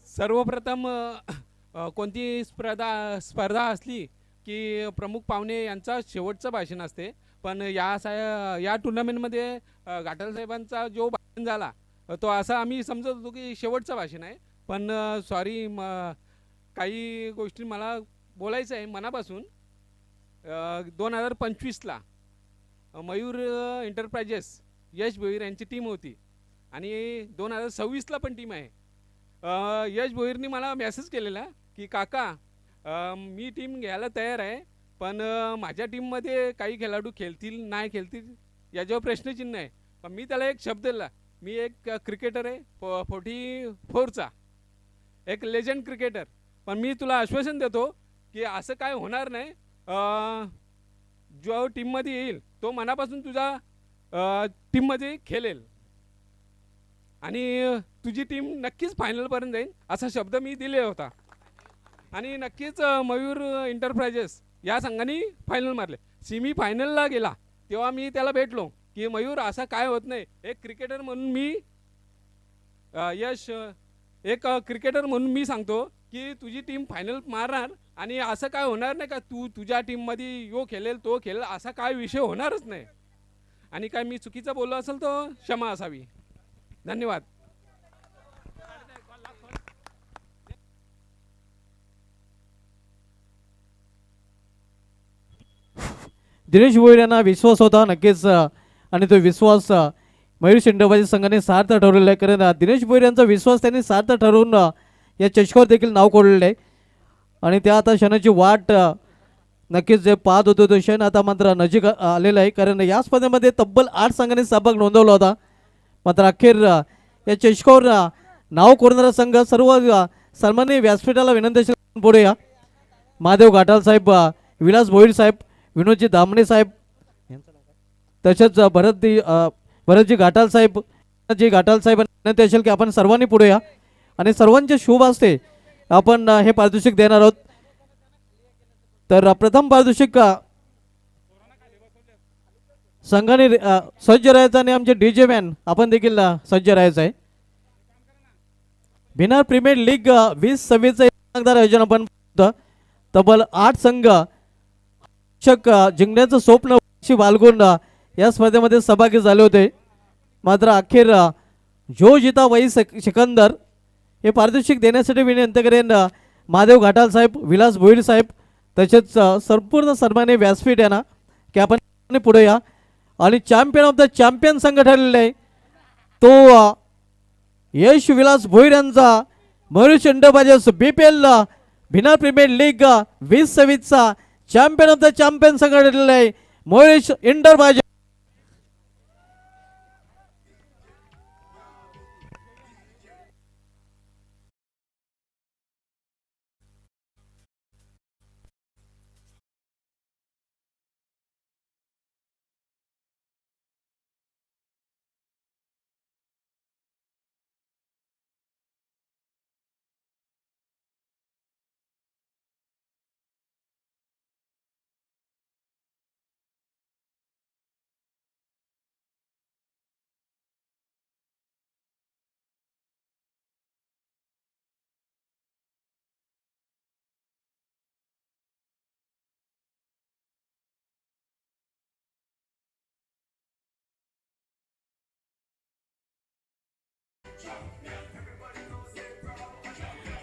Speaker 7: सर्वप्रथम कोणती स्पर्धा असली की प्रमुख पाहुणे यांचा शेवटचं भाषण असते, पण या टुर्नामेंटमध्ये घाटल साहेबांचा जो भाषण झाला तो असा आम्ही समजत होतो की शेवटचं भाषण आहे. पण सॉरी, काही गोष्टी मला बोलायचं आहे मनापासून. 2025ला मयूर एंटरप्राइजेस यश भोईर यांची टीम होती आणि 2026ला पण टीम आहे. यश भोईरनी मला मेसेज केलेला की काका मी टीम घ्यायला तयार आहे, पण माझ्या टीममध्ये काही खेळाडू खेळतील नाही खेळतील याच्यावर प्रश्नचिन्ह आहे. पण मी त्याला एक शब्द दिला, मी एक क्रिकेटर आहे 44चा, एक लेजंड क्रिकेटर. पण मी तुला आश्वासन देतो की असं काय होणार नाही. जो टीममध्ये येईल तो मनापासून तुझा टीममध्ये खेळेल आणि तुझी टीम नक्कीच फायनलपर्यंत जाईल असा शब्द मी दिले होता. आणि नक्कीच मयूर एंटरप्राइजेस या संघाने फायनल मारले. सेमी फायनलला गेला तेव्हा मी त्याला भेटलो की मयूर असं काय होत नाही. एक क्रिकेटर म्हणून मी एक क्रिकेटर म्हणून मी सांगतो की तुझी टीम फायनल मारणार आणि असं काय होणार नाही का तुझ्या टीममध्ये यो खेळेल तो खेळेल असा काय विषय होणारच नाही. आणि काय मी चुकीचं बोललो असेल तर क्षमा असावी. धन्यवाद.
Speaker 2: दिनेश भोईर यांना विश्वास होता नक्कीच आणि तो विश्वास मयूर एंटरप्राइजेस संघाने सार्थ ठरवलेला आहे. कारण दिनेश भोईर यांचा विश्वास त्यांनी सार्थ ठरवून या चषकावर देखील नाव कोरलेलं आहे आणि त्या आता क्षणाची वाट नक्कीच जे पाहत होतो तो क्षण आता मात्र नजीक आलेला आहे. कारण या स्पर्धेमध्ये तब्बल 8 संघांनी सहभाग नोंदवला होता. मात्र अखेर या चषकावर नाव कोरणारा संघ सर्व सन्माननीय व्यासपीठाला विनंती पुढे या. महादेव घाटाल साहेब, विलास भोईर साहेब, विनोदजी दामणे साहेब, तसेच भरतजी घाटाल साहेब विनंती असेल की आपण सर्वांनी पुढे या आणि सर्वांचे शुभ असते आपण हे पारितोषिक देणार आहोत. तर प्रथम पारितोषिक संघाने सज्ज राहायचं आणि आमचे डीजे मॅन आपण देखील सज्ज राहायचं आहे. भिनार प्रीमियर लीग 2026 आयोजन आपण तब्बल 8 संघ जिंकण्याचं स्वप्न बाळगून या स्पर्धेमध्ये सहभागी झाले होते. मात्र अखेर जो जिता वही सिकंदर हे पारितोषिक देण्यासाठी विनंती करेन महादेव घाटाल साहेब, विलास भोईर साहेब तसेच संपूर्ण सन्माननीय व्यासपीठ यांना की आपण पुढे या. आणि चॅम्पियन ऑफ द चॅम्पियन संघ ठरलेला आहे तो यश विलास भोईर यांचा Mayur enterprises BPL Bhinar premier league 2026 champion of the champion संघ ठरलेला आहे मयूर एंटरप्राइजेस.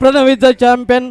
Speaker 2: प्रणवीचा चॅम्पियन